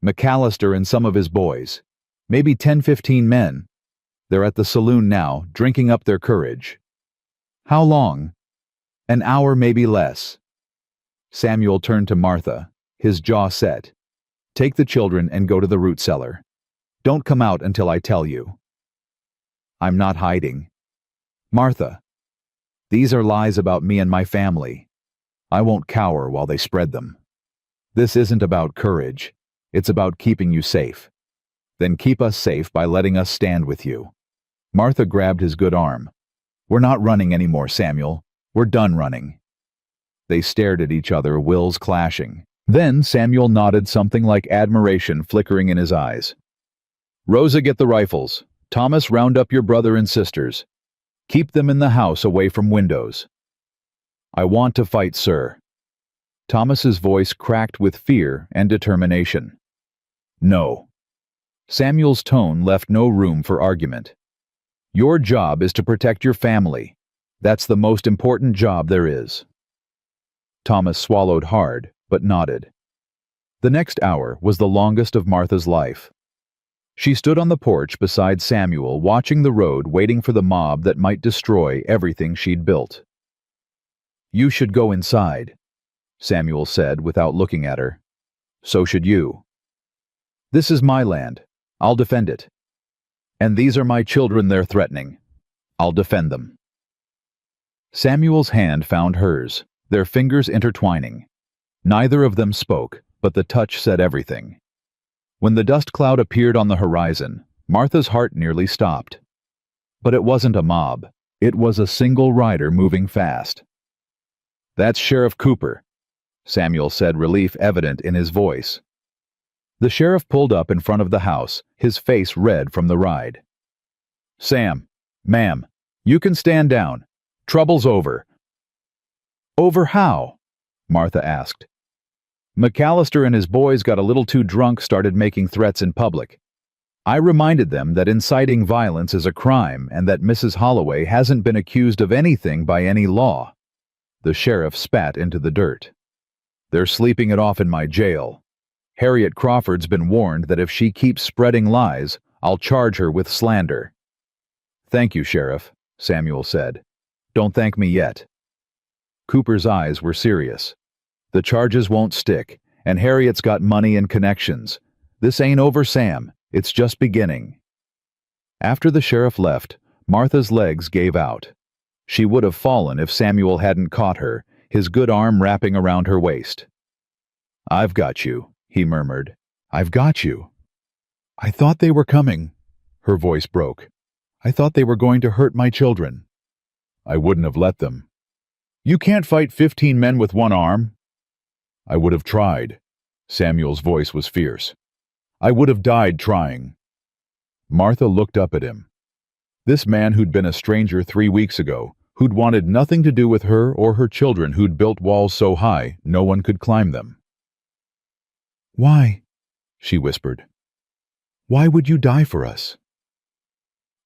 Speaker 1: McAllister and some of his boys. Maybe 10-15 men. They're at the saloon now, drinking up their courage. How long? An hour, maybe less. Samuel turned to Martha, his jaw set. Take the children and go to the root cellar. Don't come out until I tell you. I'm not hiding. Martha, these are lies about me and my family. I won't cower while they spread them. This isn't about courage. It's about keeping you safe. Then keep us safe by letting us stand with you. Martha grabbed his good arm. We're not running anymore, Samuel. We're done running. They stared at each other, wills clashing. Then Samuel nodded, something like admiration flickering in his eyes. Rosa, get the rifles. Thomas, round up your brother and sisters. Keep them in the house away from windows. I want to fight, sir. Thomas's voice cracked with fear and determination. No. Samuel's tone left no room for argument. Your job is to protect your family. That's the most important job there is. Thomas swallowed hard, but nodded. The next hour was the longest of Martha's life. She stood on the porch beside Samuel, watching the road, waiting for the mob that might destroy everything she'd built. You should go inside, Samuel said without looking at her. So should you. This is my land. I'll defend it. And these are my children they're threatening. I'll defend them. Samuel's hand found hers, their fingers intertwining. Neither of them spoke, but the touch said everything. When the dust cloud appeared on the horizon, Martha's heart nearly stopped. But it wasn't a mob. It was a single rider moving fast. That's Sheriff Cooper, Samuel said, relief evident in his voice. The sheriff pulled up in front of the house, his face red from the ride. Sam, ma'am, you can stand down. Trouble's over. Over how? Martha asked. McAllister and his boys got a little too drunk, started making threats in public. I reminded them that inciting violence is a crime and that Mrs. Holloway hasn't been accused of anything by any law. The sheriff spat into the dirt. They're sleeping it off in my jail. Harriet Crawford's been warned that if she keeps spreading lies, I'll charge her with slander. Thank you, Sheriff, Samuel said. Don't thank me yet. Cooper's eyes were serious. The charges won't stick, and Harriet's got money and connections. This ain't over, Sam. It's just beginning. After the sheriff left, Martha's legs gave out. She would have fallen if Samuel hadn't caught her, his good arm wrapping around her waist. I've got you, he murmured. I've got you. I thought they were coming. Her voice broke. I thought they were going to hurt my children. I wouldn't have let them. You can't fight 15 men with one arm. I would have tried. Samuel's voice was fierce. I would have died trying. Martha looked up at him. This man who'd been a stranger 3 weeks ago, who'd wanted nothing to do with her or her children, who'd built walls so high no one could climb them. Why? She whispered. Why would you die for us?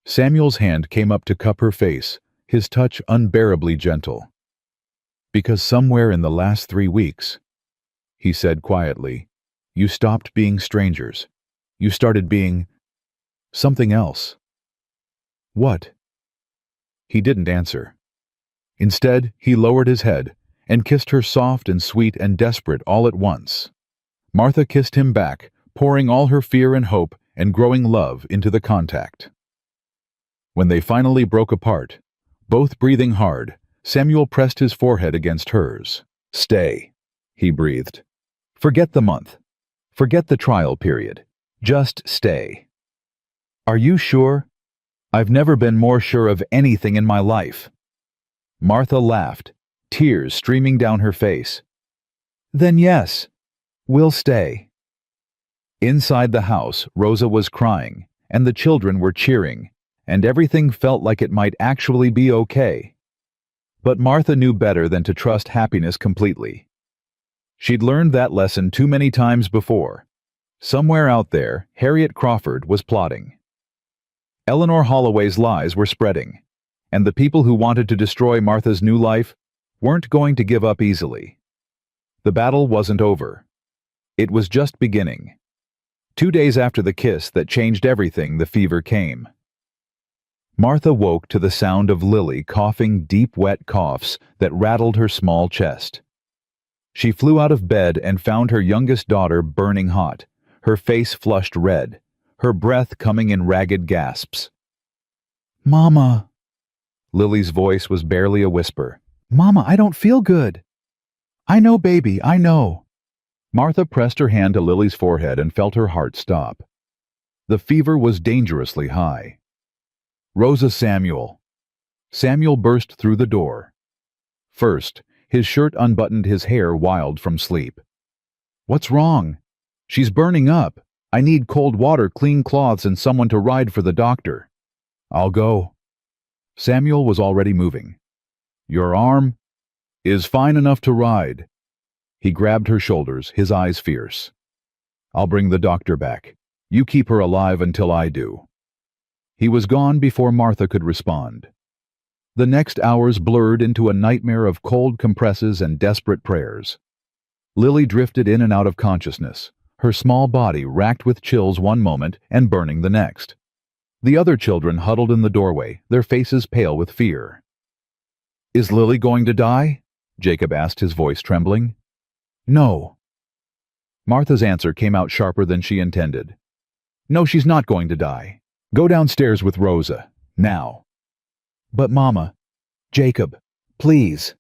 Speaker 1: Samuel's hand came up to cup her face, his touch unbearably gentle. Because somewhere in the last 3 weeks, he said quietly, you stopped being strangers. You started being something else. What? He didn't answer. Instead, he lowered his head and kissed her, soft and sweet and desperate all at once. Martha kissed him back, pouring all her fear and hope and growing love into the contact. When they finally broke apart, both breathing hard, Samuel pressed his forehead against hers. Stay, he breathed. Forget the month. Forget the trial period. Just stay. Are you sure? I've never been more sure of anything in my life. Martha laughed, tears streaming down her face. Then yes, we'll stay. Inside the house, Rosa was crying, and the children were cheering, and everything felt like it might actually be okay. But Martha knew better than to trust happiness completely. She'd learned that lesson too many times before. Somewhere out there, Harriet Crawford was plotting. Eleanor Holloway's lies were spreading, and the people who wanted to destroy Martha's new life weren't going to give up easily. The battle wasn't over. It was just beginning. 2 days after the kiss that changed everything, the fever came. Martha woke to the sound of Lily coughing deep, wet coughs that rattled her small chest. She flew out of bed and found her youngest daughter burning hot, her face flushed red, her breath coming in ragged gasps. Mama! Lily's voice was barely a whisper. "Mama, I don't feel good." "I know, baby, I know." Martha pressed her hand to Lily's forehead and felt her heart stop. The fever was dangerously high. "Rosa, Samuel." Samuel burst through the door. First, his shirt unbuttoned, his hair wild from sleep. "What's wrong?" "She's burning up. I need cold water, clean cloths, and someone to ride for the doctor." "I'll go." Samuel was already moving. "Your arm is fine enough to ride." He grabbed her shoulders, his eyes fierce. "I'll bring the doctor back. You keep her alive until I do." He was gone before Martha could respond. The next hours blurred into a nightmare of cold compresses and desperate prayers. Lily drifted in and out of consciousness, her small body racked with chills one moment and burning the next. The other children huddled in the doorway, their faces pale with fear. "Is Lily going to die?" Jacob asked, his voice trembling. "No." Martha's answer came out sharper than she intended. "No, she's not going to die. Go downstairs with Rosa, now." "But Mama, Jacob, please."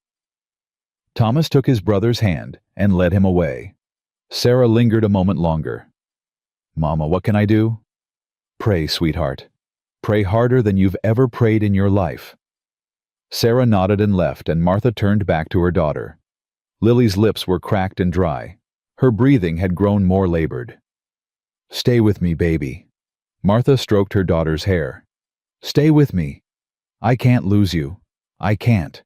Speaker 1: Thomas took his brother's hand and led him away. Sarah lingered a moment longer. "Mama, what can I do?" "Pray, sweetheart. Pray harder than you've ever prayed in your life." Sarah nodded and left, and Martha turned back to her daughter. Lily's lips were cracked and dry. Her breathing had grown more labored. "Stay with me, baby." Martha stroked her daughter's hair. "Stay with me. I can't lose you. I can't."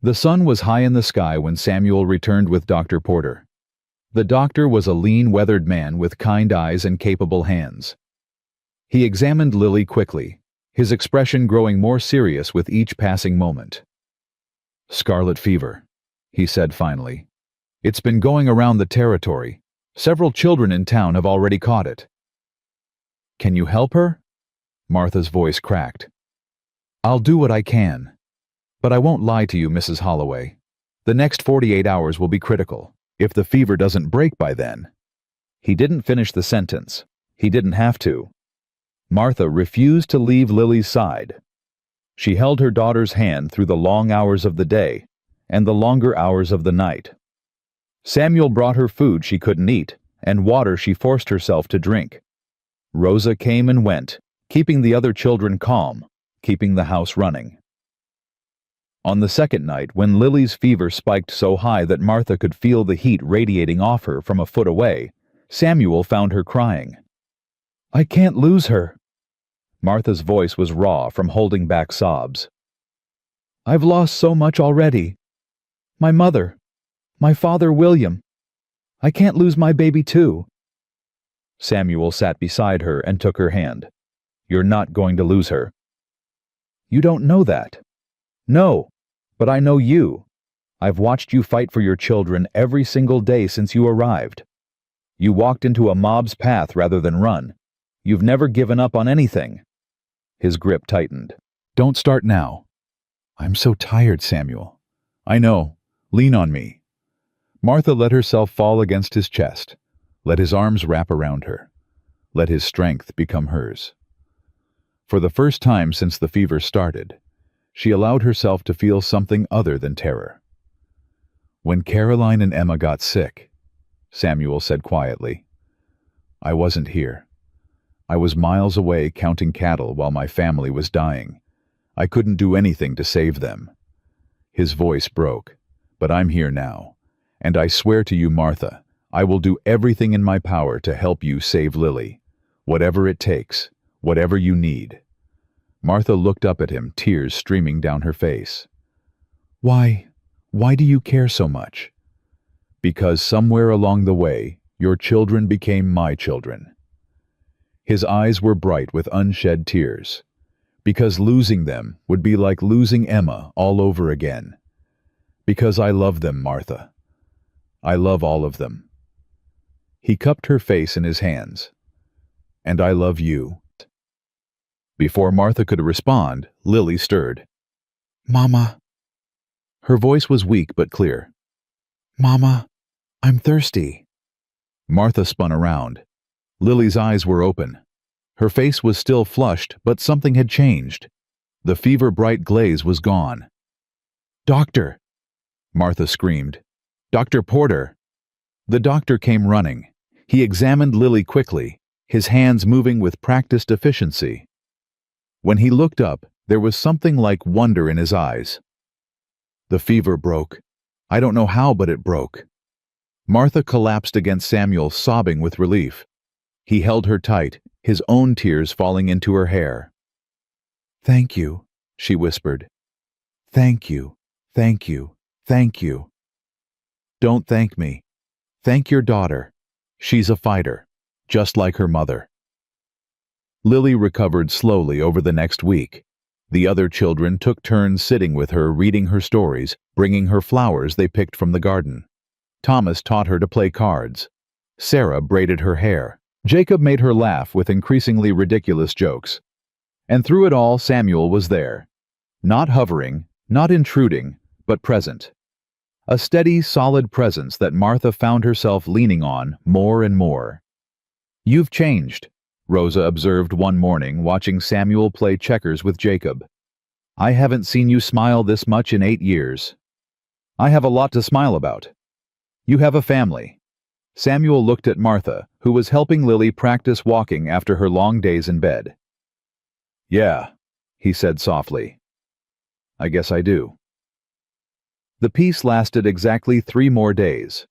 Speaker 1: The sun was high in the sky when Samuel returned with Dr. Porter. The doctor was a lean, weathered man with kind eyes and capable hands. He examined Lily quickly, his expression growing more serious with each passing moment. "Scarlet fever," he said finally. "It's been going around the territory. Several children in town have already caught it." "Can you help her?" Martha's voice cracked. "I'll do what I can. But I won't lie to you, Mrs. Holloway. The next 48 hours will be critical, if the fever doesn't break by then." He didn't finish the sentence. He didn't have to. Martha refused to leave Lily's side. She held her daughter's hand through the long hours of the day and the longer hours of the night. Samuel brought her food she couldn't eat and water she forced herself to drink. Rosa came and went, keeping the other children calm, keeping the house running. On the second night, when Lily's fever spiked so high that Martha could feel the heat radiating off her from a foot away, Samuel found her crying. "I can't lose her." Martha's voice was raw from holding back sobs. "I've lost so much already. My mother, my father William. I can't lose my baby too." Samuel sat beside her and took her hand. "You're not going to lose her." "You don't know that." "No, but I know you. I've watched you fight for your children every single day since you arrived. You walked into a mob's path rather than run. You've never given up on anything." His grip tightened. "Don't start now." "I'm so tired, Samuel." "I know. Lean on me." Martha let herself fall against his chest. Let his arms wrap around her. Let his strength become hers. For the first time since the fever started, she allowed herself to feel something other than terror. "When Caroline and Emma got sick," Samuel said quietly, "I wasn't here. I was miles away counting cattle while my family was dying. I couldn't do anything to save them." His voice broke. "But I'm here now. And I swear to you, Martha, I will do everything in my power to help you save Lily. Whatever it takes, whatever you need." Martha looked up at him, tears streaming down her face. Why do you care so much?" "Because somewhere along the way, your children became my children." His eyes were bright with unshed tears. "Because losing them would be like losing Emma all over again. Because I love them, Martha. I love all of them." He cupped her face in his hands. "And I love you." Before Martha could respond, Lily stirred. "Mama." Her voice was weak but clear. "Mama, I'm thirsty." Martha spun around. Lily's eyes were open. Her face was still flushed, but something had changed. The fever-bright glaze was gone. "Doctor!" Martha screamed. "Dr. Porter!" The doctor came running. He examined Lily quickly, his hands moving with practiced efficiency. When he looked up, there was something like wonder in his eyes. "The fever broke. I don't know how, but it broke." Martha collapsed against Samuel, sobbing with relief. He held her tight, his own tears falling into her hair. "Thank you," she whispered. "Thank you, thank you, thank you." "Don't thank me. Thank your daughter. She's a fighter, just like her mother." Lily recovered slowly over the next week. The other children took turns sitting with her, reading her stories, bringing her flowers they picked from the garden. Thomas taught her to play cards. Sarah braided her hair. Jacob made her laugh with increasingly ridiculous jokes. And through it all, Samuel was there. Not hovering, not intruding, but present. A steady, solid presence that Martha found herself leaning on more and more. "You've changed," Rosa observed one morning, watching Samuel play checkers with Jacob. "I haven't seen you smile this much in 8 years." "I have a lot to smile about." "You have a family." Samuel looked at Martha, who was helping Lily practice walking after her long days in bed. "Yeah," he said softly. "I guess I do." The peace lasted exactly 3 more days.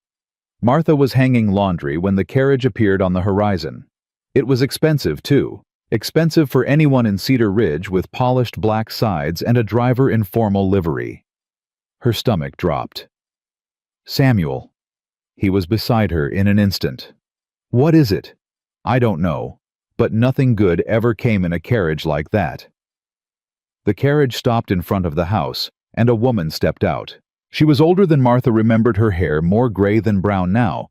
Speaker 1: Martha was hanging laundry when the carriage appeared on the horizon. It was expensive, too. Expensive for anyone in Cedar Ridge, with polished black sides and a driver in formal livery. Her stomach dropped. "Samuel." He was beside her in an instant. "What is it?" "I don't know, but nothing good ever came in a carriage like that." The carriage stopped in front of the house, and a woman stepped out. She was older than Martha remembered, her hair more gray than brown now,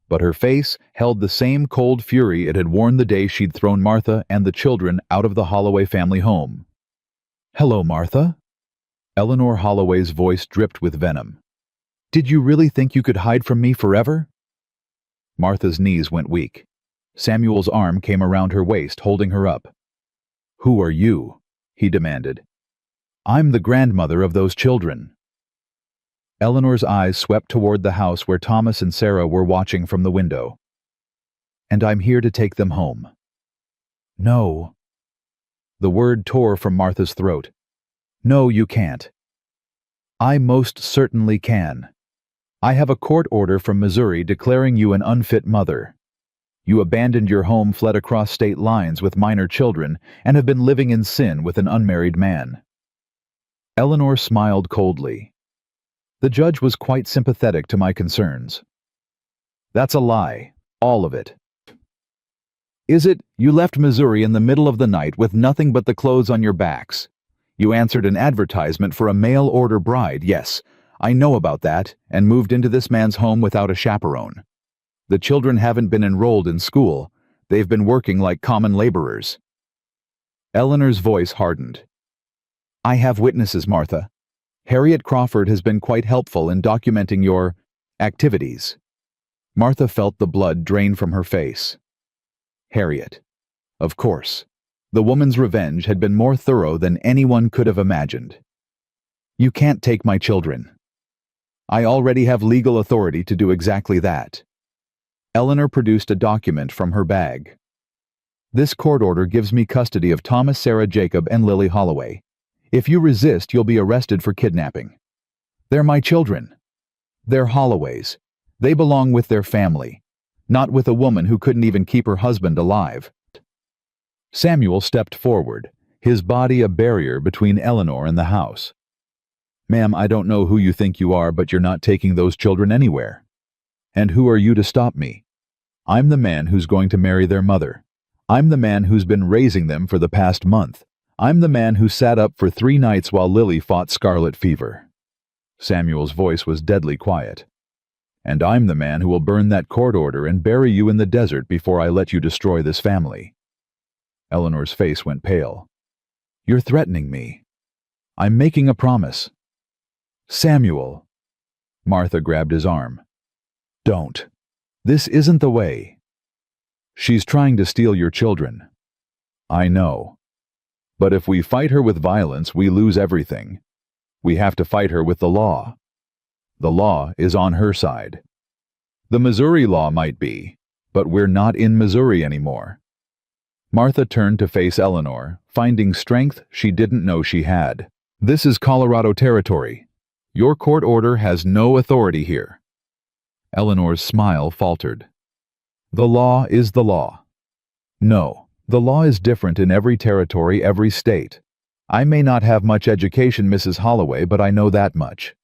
Speaker 1: but her face held the same cold fury it had worn the day she'd thrown Martha and the children out of the Holloway family home. "Hello, Martha." Eleanor Holloway's voice dripped with venom. "Did you really think you could hide from me forever?" Martha's knees went weak. Samuel's arm came around her waist, holding her up. "Who are you?" he demanded. "I'm the grandmother of those children." Eleanor's eyes swept toward the house where Thomas and Sarah were watching from the window. "And I'm here to take them home." "No." The word tore from Martha's throat. "No, you can't." "I most certainly can. I have a court order from Missouri declaring you an unfit mother. You abandoned your home, fled across state lines with minor children, and have been living in sin with an unmarried man." Eleanor smiled coldly. The judge was quite sympathetic to my concerns. "That's a lie, all of it." "Is it? You left Missouri in the middle of the night with nothing but the clothes on your backs. You answered an advertisement for a mail-order bride, yes, I know about that, and moved into this man's home without a chaperone. The children haven't been enrolled in school. They've been working like common laborers." Eleanor's voice hardened. "I have witnesses, Martha. Harriet Crawford has been quite helpful in documenting your activities." Martha felt the blood drain from her face. Harriet. Of course. The woman's revenge had been more thorough than anyone could have imagined. "You can't take my children." "I already have legal authority to do exactly that." Eleanor produced a document from her bag. "This court order gives me custody of Thomas, Sarah, Jacob, and Lily Holloway. If you resist, you'll be arrested for kidnapping. They're my children. They're Holloway's. They belong with their family, not with a woman who couldn't even keep her husband alive." Samuel stepped forward, his body a barrier between Eleanor and the house. "Ma'am, I don't know who you think you are, but you're not taking those children anywhere. And who are you to stop me? I'm the man who's going to marry their mother. I'm the man who's been raising them for the past month. I'm the man who sat up for 3 nights while Lily fought scarlet fever." Samuel's voice was deadly quiet. "And I'm the man who will burn that court order and bury you in the desert before I let you destroy this family." Eleanor's face went pale. "You're threatening me." "I'm making a promise." "Samuel." Martha grabbed his arm. "Don't. This isn't the way." "She's trying to steal your children." "I know." But if we fight her with violence, we lose everything. We have to fight her with the law. The law is on her side. The Missouri law might be, but we're not in Missouri anymore. Martha turned to face Eleanor, finding strength she didn't know she had. This is Colorado territory. Your court order has no authority here. Eleanor's smile faltered. The law is the law. No, the law is different in every territory, every state. I may not have much education, Mrs. Holloway, but I know that much.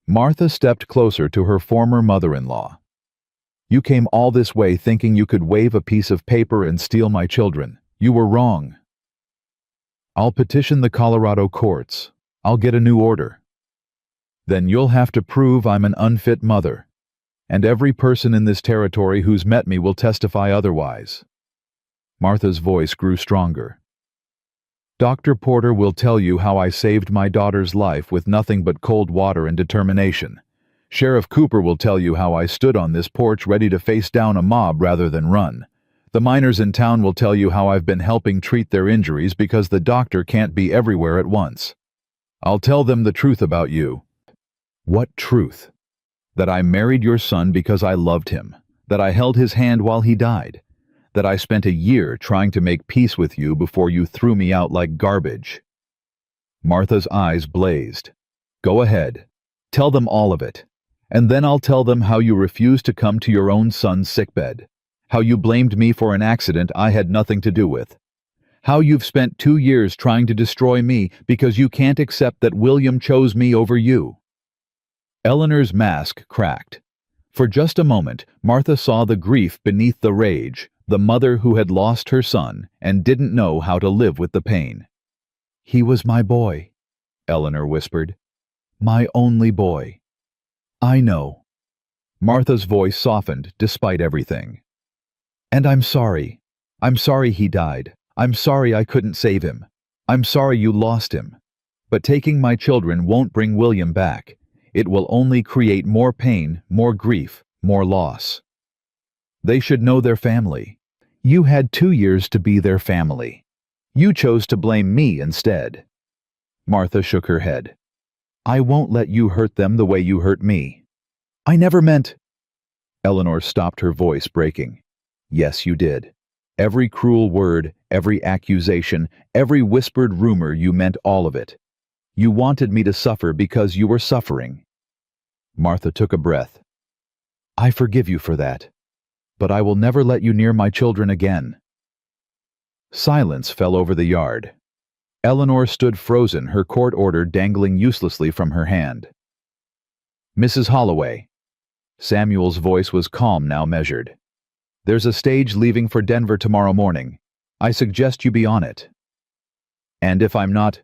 Speaker 1: Martha stepped closer to her former mother-in-law. You came all this way thinking you could wave a piece of paper and steal my children. You were wrong. I'll petition the Colorado courts. I'll get a new order. Then you'll have to prove I'm an unfit mother, and every person in this territory who's met me will testify otherwise. Martha's voice grew stronger. Dr. Porter will tell you how I saved my daughter's life with nothing but cold water and determination. Sheriff Cooper will tell you how I stood on this porch ready to face down a mob rather than run. The miners in town will tell you how I've been helping treat their injuries because the doctor can't be everywhere at once. I'll tell them the truth about you. What truth? That I married your son because I loved him, that I held his hand while he died, that I spent a year trying to make peace with you before you threw me out like garbage. Martha's eyes blazed. Go ahead. Tell them all of it. And then I'll tell them how you refused to come to your own son's sickbed, how you blamed me for an accident I had nothing to do with, how you've spent 2 years trying to destroy me because you can't accept that William chose me over you. Eleanor's mask cracked. For just a moment, Martha saw the grief beneath the rage, the mother who had lost her son and didn't know how to live with the pain. He was my boy, Eleanor whispered. My only boy. I know. Martha's voice softened despite everything. And I'm sorry. I'm sorry he died. I'm sorry I couldn't save him. I'm sorry you lost him. But taking my children won't bring William back. It will only create more pain, more grief, more loss. They should know their family. You had 2 years to be their family. You chose to blame me instead. Martha shook her head. I won't let you hurt them the way you hurt me. I never meant... Eleanor stopped, her voice breaking. Yes, you did. Every cruel word, every accusation, every whispered rumor, you meant all of it. You wanted me to suffer because you were suffering. Martha took a breath. I forgive you for that, but I will never let you near my children again. Silence fell over the yard. Eleanor stood frozen, her court order dangling uselessly from her hand. Mrs. Holloway. Samuel's voice was calm, now measured. There's a stage leaving for Denver tomorrow morning. I suggest you be on it. And if I'm not,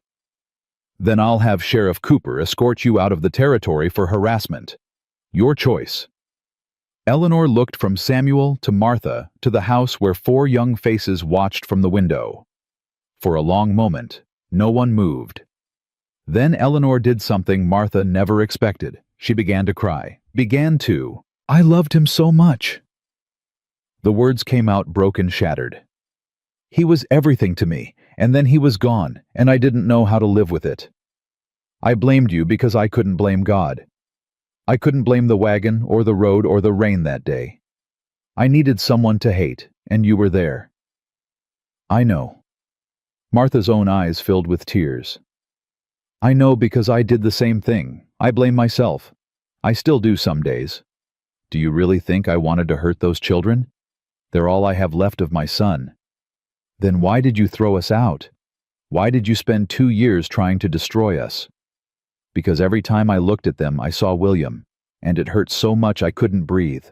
Speaker 1: then I'll have Sheriff Cooper escort you out of the territory for harassment. Your choice. Eleanor looked from Samuel to Martha to the house where 4 young faces watched from the window. For a long moment, no one moved. Then Eleanor did something Martha never expected. She began to cry. I loved him so much. The words came out broken, shattered. He was everything to me, and then he was gone, and I didn't know how to live with it. I blamed you because I couldn't blame God. I couldn't blame the wagon or the road or the rain that day. I needed someone to hate, and you were there. I know. Martha's own eyes filled with tears. I know because I did the same thing. I blame myself. I still do some days. Do you really think I wanted to hurt those children? They're all I have left of my son. Then why did you throw us out? Why did you spend 2 years trying to destroy us? Because every time I looked at them, I saw William, and it hurt so much I couldn't breathe.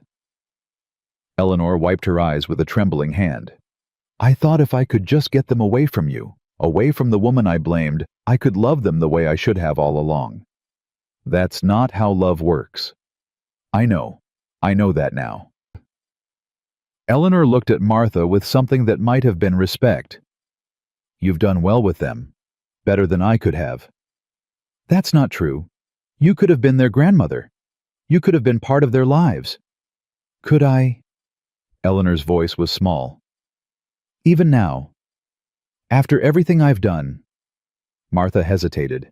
Speaker 1: Eleanor wiped her eyes with a trembling hand. I thought if I could just get them away from you, away from the woman I blamed, I could love them the way I should have all along. That's not how love works. I know that now. Eleanor looked at Martha with something that might have been respect. You've done well with them, better than I could have. That's not true. You could have been their grandmother. You could have been part of their lives. Could I? Eleanor's voice was small. Even now. After everything I've done, Martha hesitated.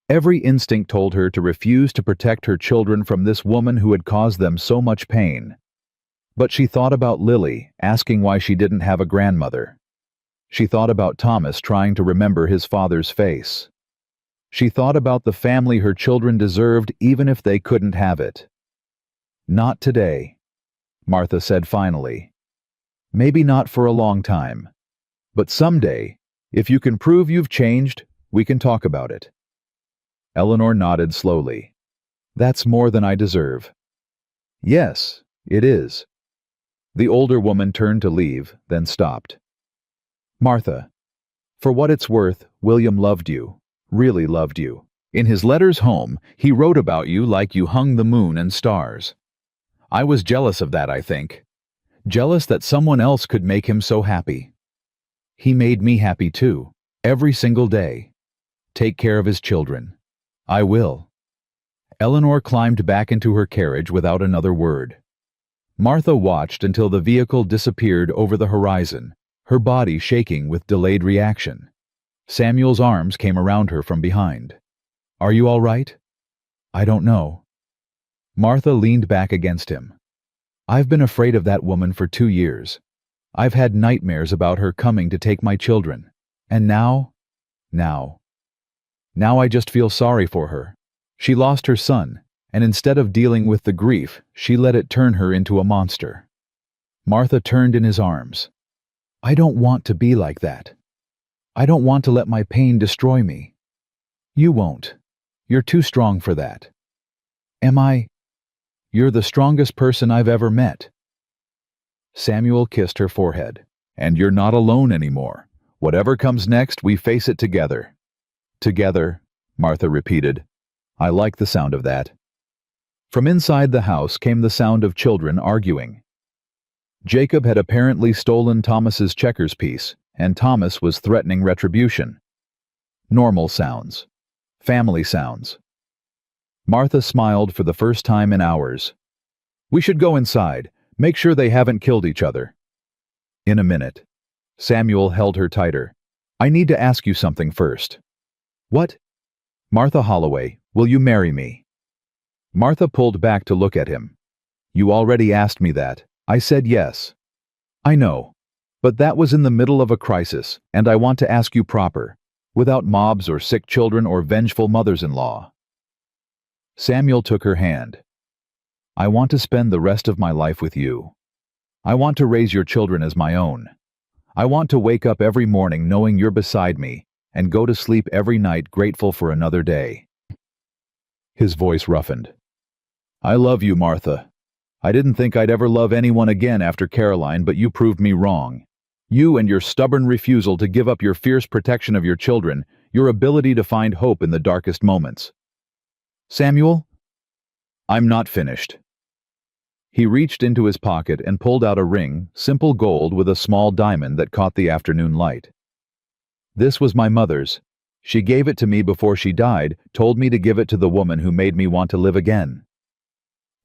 Speaker 1: Every instinct told her to refuse to protect her children from this woman who had caused them so much pain. But she thought about Lily, asking why she didn't have a grandmother. She thought about Thomas trying to remember his father's face. She thought about the family her children deserved even if they couldn't have it. Not today, Martha said finally. Maybe not for a long time. But someday, if you can prove you've changed, we can talk about it. Eleanor nodded slowly. That's more than I deserve. Yes, it is. The older woman turned to leave, then stopped. Martha, for what it's worth, William loved you, really loved you. In his letters home, he wrote about you like you hung the moon and stars. I was jealous of that, I think. Jealous that someone else could make him so happy. He made me happy too, every single day. Take care of his children. I will. Eleanor climbed back into her carriage without another word. Martha watched until the vehicle disappeared over the horizon, her body shaking with delayed reaction. Samuel's arms came around her from behind. Are you all right? I don't know. Martha leaned back against him. I've been afraid of that woman for 2 years. I've had nightmares about her coming to take my children. And now I just feel sorry for her. She lost her son, and instead of dealing with the grief, she let it turn her into a monster. Martha turned in his arms. I don't want to be like that. I don't want to let my pain destroy me. You won't. You're too strong for that. Am I? You're the strongest person I've ever met. Samuel kissed her forehead. And you're not alone anymore. Whatever comes next, we face it together. Together, Martha repeated. I like the sound of that. From inside the house came the sound of children arguing. Jacob had apparently stolen Thomas's checkers piece, and Thomas was threatening retribution. Normal sounds. Family sounds. Martha smiled for the first time in hours. We should go inside. Make sure they haven't killed each other. In a minute. Samuel held her tighter. I need to ask you something first. What? Martha Holloway, will you marry me? Martha pulled back to look at him. You already asked me that. I said yes. I know. But that was in the middle of a crisis, and I want to ask you proper, without mobs or sick children or vengeful mothers-in-law. Samuel took her hand. I want to spend the rest of my life with you. I want to raise your children as my own. I want to wake up every morning knowing you're beside me, and go to sleep every night grateful for another day. His voice roughened. I love you, Martha. I didn't think I'd ever love anyone again after Caroline, but you proved me wrong. You and your stubborn refusal to give up your fierce protection of your children, your ability to find hope in the darkest moments. Samuel? I'm not finished. He reached into his pocket and pulled out a ring, simple gold with a small diamond that caught the afternoon light. This was my mother's. She gave it to me before she died, told me to give it to the woman who made me want to live again.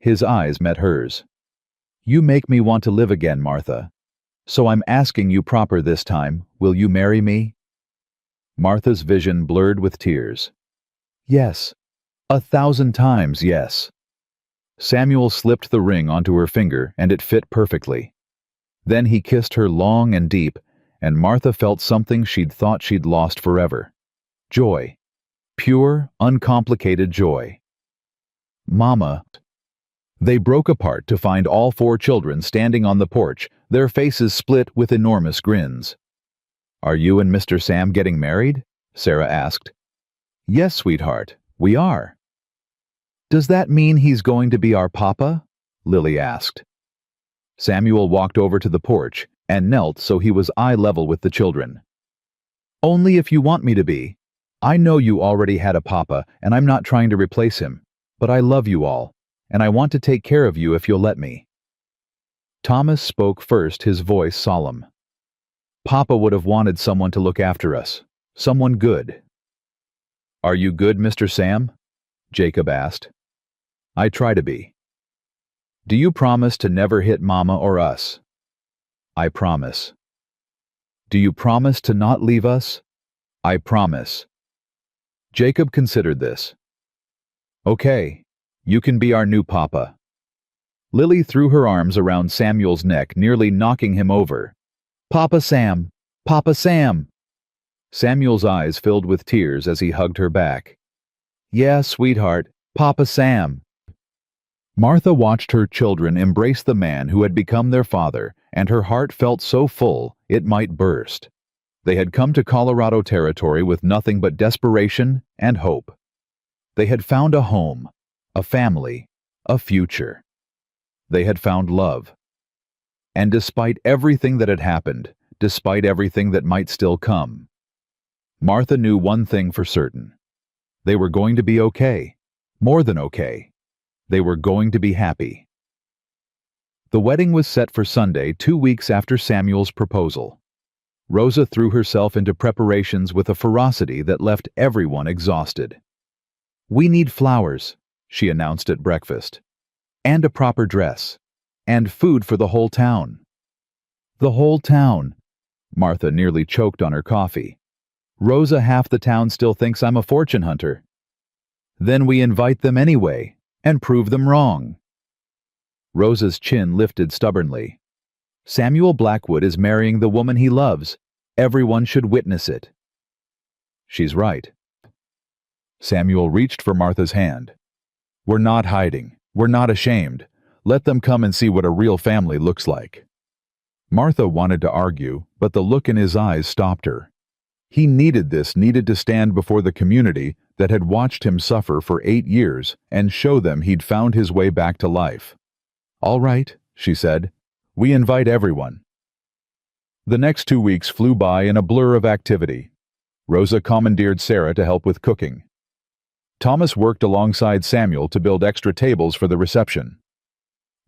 Speaker 1: His eyes met hers. You make me want to live again, Martha. So I'm asking you proper this time, will you marry me? Martha's vision blurred with tears. Yes. 1,000 times yes. Samuel slipped the ring onto her finger, and it fit perfectly. Then he kissed her long and deep, and Martha felt something she'd thought she'd lost forever. Joy. Pure, uncomplicated joy. Mama. They broke apart to find all 4 children standing on the porch, their faces split with enormous grins. Are you and Mr. Sam getting married? Sarah asked. Yes, sweetheart, we are. Does that mean he's going to be our papa? Lily asked. Samuel walked over to the porch and knelt so he was eye level with the children. Only if you want me to be. I know you already had a papa, and I'm not trying to replace him, but I love you all, and I want to take care of you if you'll let me. Thomas spoke first, his voice solemn. Papa would have wanted someone to look after us, someone good. Are you good, Mr. Sam? Jacob asked. I try to be. Do you promise to never hit Mama or us? I promise. Do you promise to not leave us? I promise. Jacob considered this. Okay, you can be our new papa. Lily threw her arms around Samuel's neck, nearly knocking him over. Papa Sam! Papa Sam! Samuel's eyes filled with tears as he hugged her back. Yeah, sweetheart, Papa Sam. Martha watched her children embrace the man who had become their father, and her heart felt so full it might burst. They had come to Colorado territory with nothing but desperation and hope. They had found a home, a family, a future. They had found love. And despite everything that had happened, despite everything that might still come, Martha knew one thing for certain. They were going to be okay, more than okay. They were going to be happy. The wedding was set for Sunday, 2 weeks after Samuel's proposal. Rosa threw herself into preparations with a ferocity that left everyone exhausted. We need flowers, she announced at breakfast, and a proper dress, and food for the whole town. The whole town. Martha nearly choked on her coffee. Rosa, half the town still thinks I'm a fortune hunter. Then we invite them anyway, and prove them wrong. Rosa's chin lifted stubbornly. Samuel Blackwood is marrying the woman he loves. Everyone should witness it. She's right. Samuel reached for Martha's hand. We're not hiding. We're not ashamed. Let them come and see what a real family looks like. Martha wanted to argue, but the look in his eyes stopped her. He needed to stand before the community that had watched him suffer for 8 years and show them he'd found his way back to life. All right, she said. We invite everyone. The next 2 weeks flew by in a blur of activity. Rosa commandeered Sarah to help with cooking. Thomas worked alongside Samuel to build extra tables for the reception.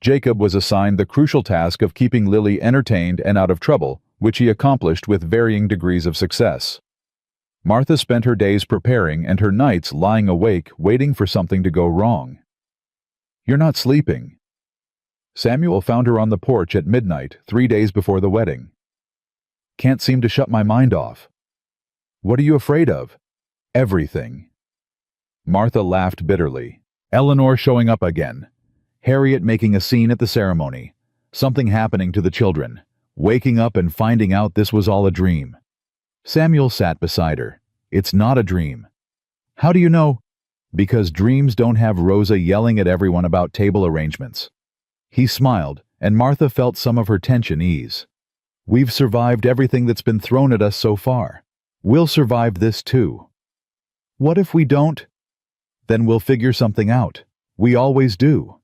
Speaker 1: Jacob was assigned the crucial task of keeping Lily entertained and out of trouble, which he accomplished with varying degrees of success. Martha spent her days preparing and her nights lying awake waiting for something to go wrong. You're not sleeping. Samuel found her on the porch at midnight, 3 days before the wedding. Can't seem to shut my mind off. What are you afraid of? Everything. Martha laughed bitterly. Eleanor showing up again. Harriet making a scene at the ceremony. Something happening to the children. Waking up and finding out this was all a dream. Samuel sat beside her. It's not a dream. How do you know? Because dreams don't have Rosa yelling at everyone about table arrangements. He smiled, and Martha felt some of her tension ease. We've survived everything that's been thrown at us so far. We'll survive this too. What if we don't? Then we'll figure something out. We always do.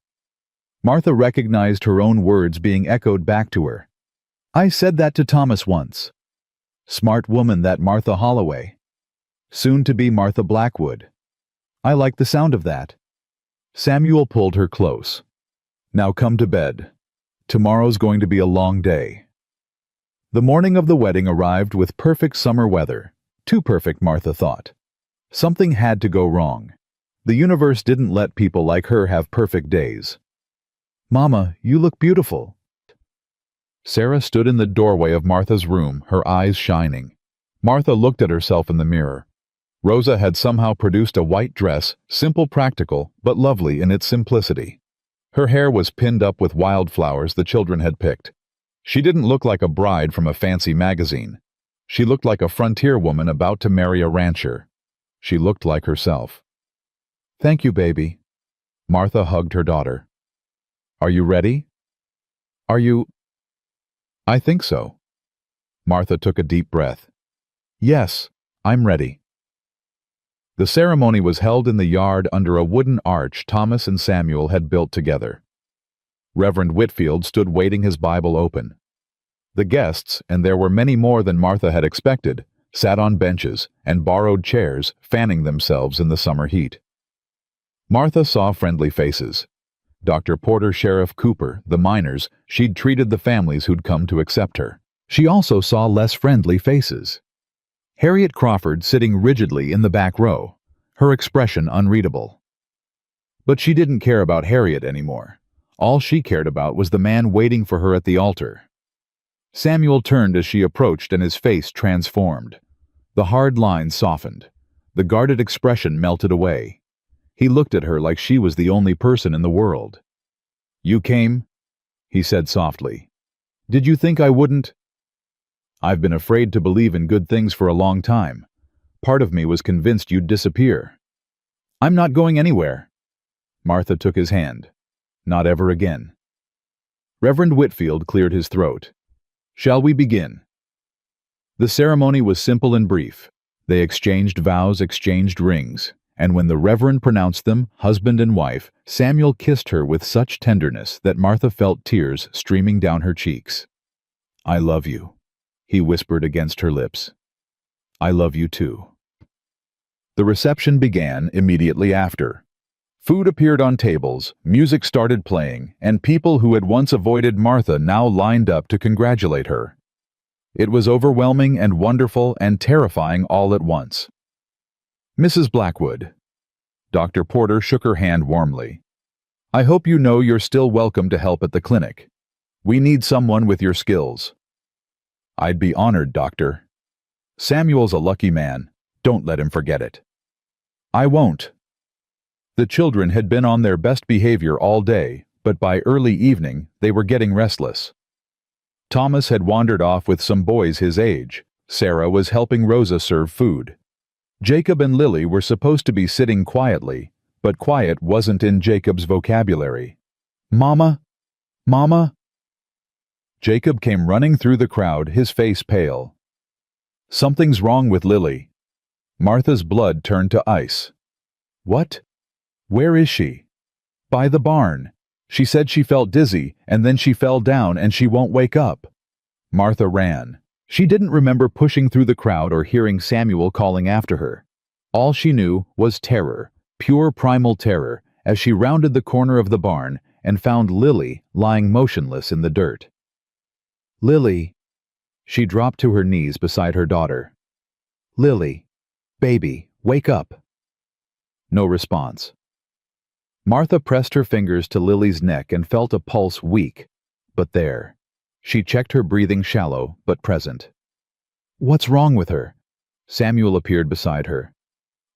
Speaker 1: Martha recognized her own words being echoed back to her. I said that to Thomas once. Smart woman, that Martha Holloway. Soon to be Martha Blackwood. I like the sound of that. Samuel pulled her close. Now come to bed. Tomorrow's going to be a long day. The morning of the wedding arrived with perfect summer weather. Too perfect, Martha thought. Something had to go wrong. The universe didn't let people like her have perfect days. Mama, you look beautiful. Sarah stood in the doorway of Martha's room, her eyes shining. Martha looked at herself in the mirror. Rosa had somehow produced a white dress, simple, practical, but lovely in its simplicity. Her hair was pinned up with wildflowers the children had picked. She didn't look like a bride from a fancy magazine. She looked like a frontier woman about to marry a rancher. She looked like herself. Thank you, baby. Martha hugged her daughter. Are you ready? Are you... I think so. Martha took a deep breath. Yes, I'm ready. The ceremony was held in the yard under a wooden arch Thomas and Samuel had built together. Reverend Whitfield stood waiting, his Bible open. The guests, and there were many more than Martha had expected, sat on benches and borrowed chairs, fanning themselves in the summer heat. Martha saw friendly faces. Dr. Porter, Sheriff Cooper, the miners, she'd treated the families who'd come to accept her. She also saw less friendly faces. Harriet Crawford sitting rigidly in the back row, her expression unreadable. But she didn't care about Harriet anymore. All she cared about was the man waiting for her at the altar. Samuel turned as she approached and his face transformed. The hard lines softened. The guarded expression melted away. He looked at her like she was the only person in the world. "You came?" he said softly. "Did you think I wouldn't?" "I've been afraid to believe in good things for a long time. Part of me was convinced you'd disappear." "I'm not going anywhere." Martha took his hand. "Not ever again." Reverend Whitfield cleared his throat. "Shall we begin?" The ceremony was simple and brief. They exchanged vows, exchanged rings, and when the Reverend pronounced them husband and wife, Samuel kissed her with such tenderness that Martha felt tears streaming down her cheeks. "I love you," he whispered against her lips. "I love you too." The reception began immediately after. Food appeared on tables, music started playing, and people who had once avoided Martha now lined up to congratulate her. It was overwhelming and wonderful and terrifying all at once. "Mrs. Blackwood." Dr. Porter shook her hand warmly. "I hope you know you're still welcome to help at the clinic. We need someone with your skills." "I'd be honored, Doctor." "Samuel's a lucky man. Don't let him forget it." "I won't." The children had been on their best behavior all day, but by early evening they were getting restless. Thomas had wandered off with some boys his age. Sarah was helping Rosa serve food. Jacob and Lily were supposed to be sitting quietly, but quiet wasn't in Jacob's vocabulary. "Mama? Mama?" Jacob came running through the crowd, his face pale. "Something's wrong with Lily." Martha's blood turned to ice. "What? Where is she?" "By the barn. She said she felt dizzy, and then she fell down and she won't wake up." Martha ran. She didn't remember pushing through the crowd or hearing Samuel calling after her. All she knew was terror, pure primal terror, as she rounded the corner of the barn and found Lily lying motionless in the dirt. "Lily." She dropped to her knees beside her daughter. "Lily, baby, wake up." No response. Martha pressed her fingers to Lily's neck and felt a pulse weak, but there. She checked her breathing shallow but present. "What's wrong with her?" Samuel appeared beside her.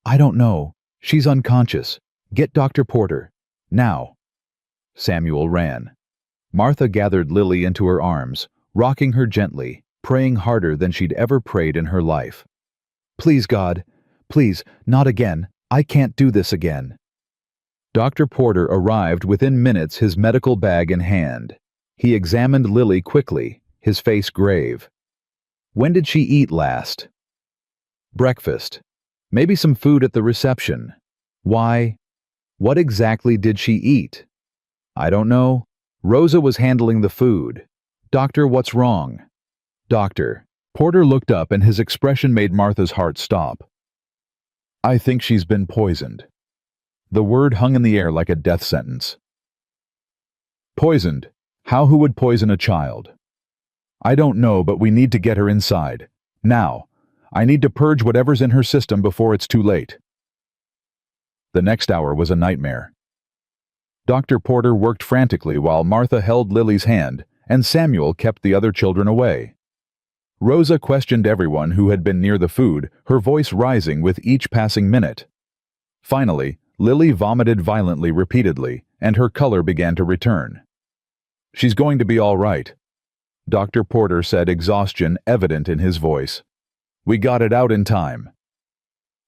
Speaker 1: "I don't know. She's unconscious. Get Dr. Porter. Now." Samuel ran. Martha gathered Lily into her arms, rocking her gently, praying harder than she'd ever prayed in her life. "Please, God. Please, not again. I can't do this again." Dr. Porter arrived within minutes, his medical bag in hand. He examined Lily quickly, his face grave. "When did she eat last?" "Breakfast. Maybe some food at the reception." "Why? What exactly did she eat?" "I don't know. Rosa was handling the food." "Doctor, what's wrong?" "Doctor." Porter looked up and his expression made Martha's heart stop. "I think she's been poisoned." The word hung in the air like a death sentence. "Poisoned? How? Who would poison a child?" "I don't know, but we need to get her inside. Now. I need to purge whatever's in her system before it's too late." The next hour was a nightmare. Dr. Porter worked frantically while Martha held Lily's hand, and Samuel kept the other children away. Rosa questioned everyone who had been near the food, her voice rising with each passing minute. Finally, Lily vomited violently repeatedly, and her color began to return. "She's going to be all right," Dr. Porter said, exhaustion evident in his voice. "We got it out in time."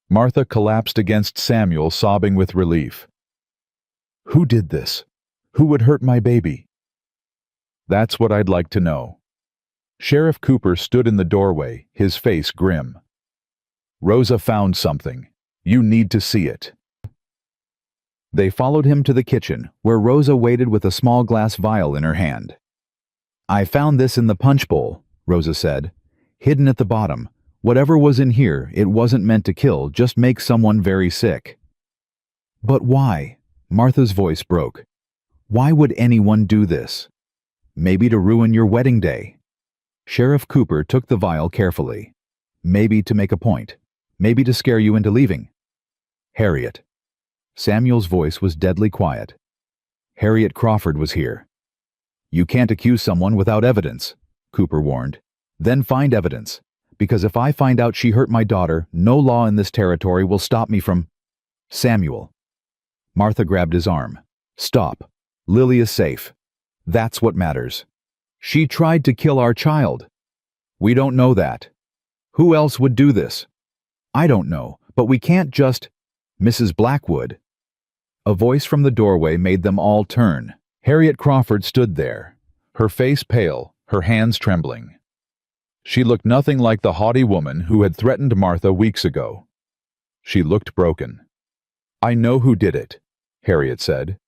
Speaker 1: Martha collapsed against Samuel, sobbing with relief. "Who did this? Who would hurt my baby?" "That's what I'd like to know." Sheriff Cooper stood in the doorway, his face grim. "Rosa found something. You need to see it." They followed him to the kitchen, where Rosa waited with a small glass vial in her hand. "I found this in the punch bowl," Rosa said. "Hidden at the bottom. Whatever was in here, it wasn't meant to kill, just make someone very sick." "But why?" Martha's voice broke. "Why would anyone do this?" "Maybe to ruin your wedding day." Sheriff Cooper took the vial carefully. "Maybe to make a point. Maybe to scare you into leaving." "Harriet." Samuel's voice was deadly quiet. "Harriet Crawford was here." "You can't accuse someone without evidence." Cooper warned. Then find evidence. Because if I find out she hurt my daughter, no law in this territory will stop me from— Samuel. Martha grabbed his arm. Stop. Lily is safe. That's what matters. She tried to kill our child. We don't know that. Who else would do this? I don't know, but we can't just— Mrs. Blackwood. A voice from the doorway made them all turn. Harriet Crawford stood there, her face pale, her hands trembling. She looked nothing like the haughty woman who had threatened Martha weeks ago. She looked broken. I know who did it, Harriet said,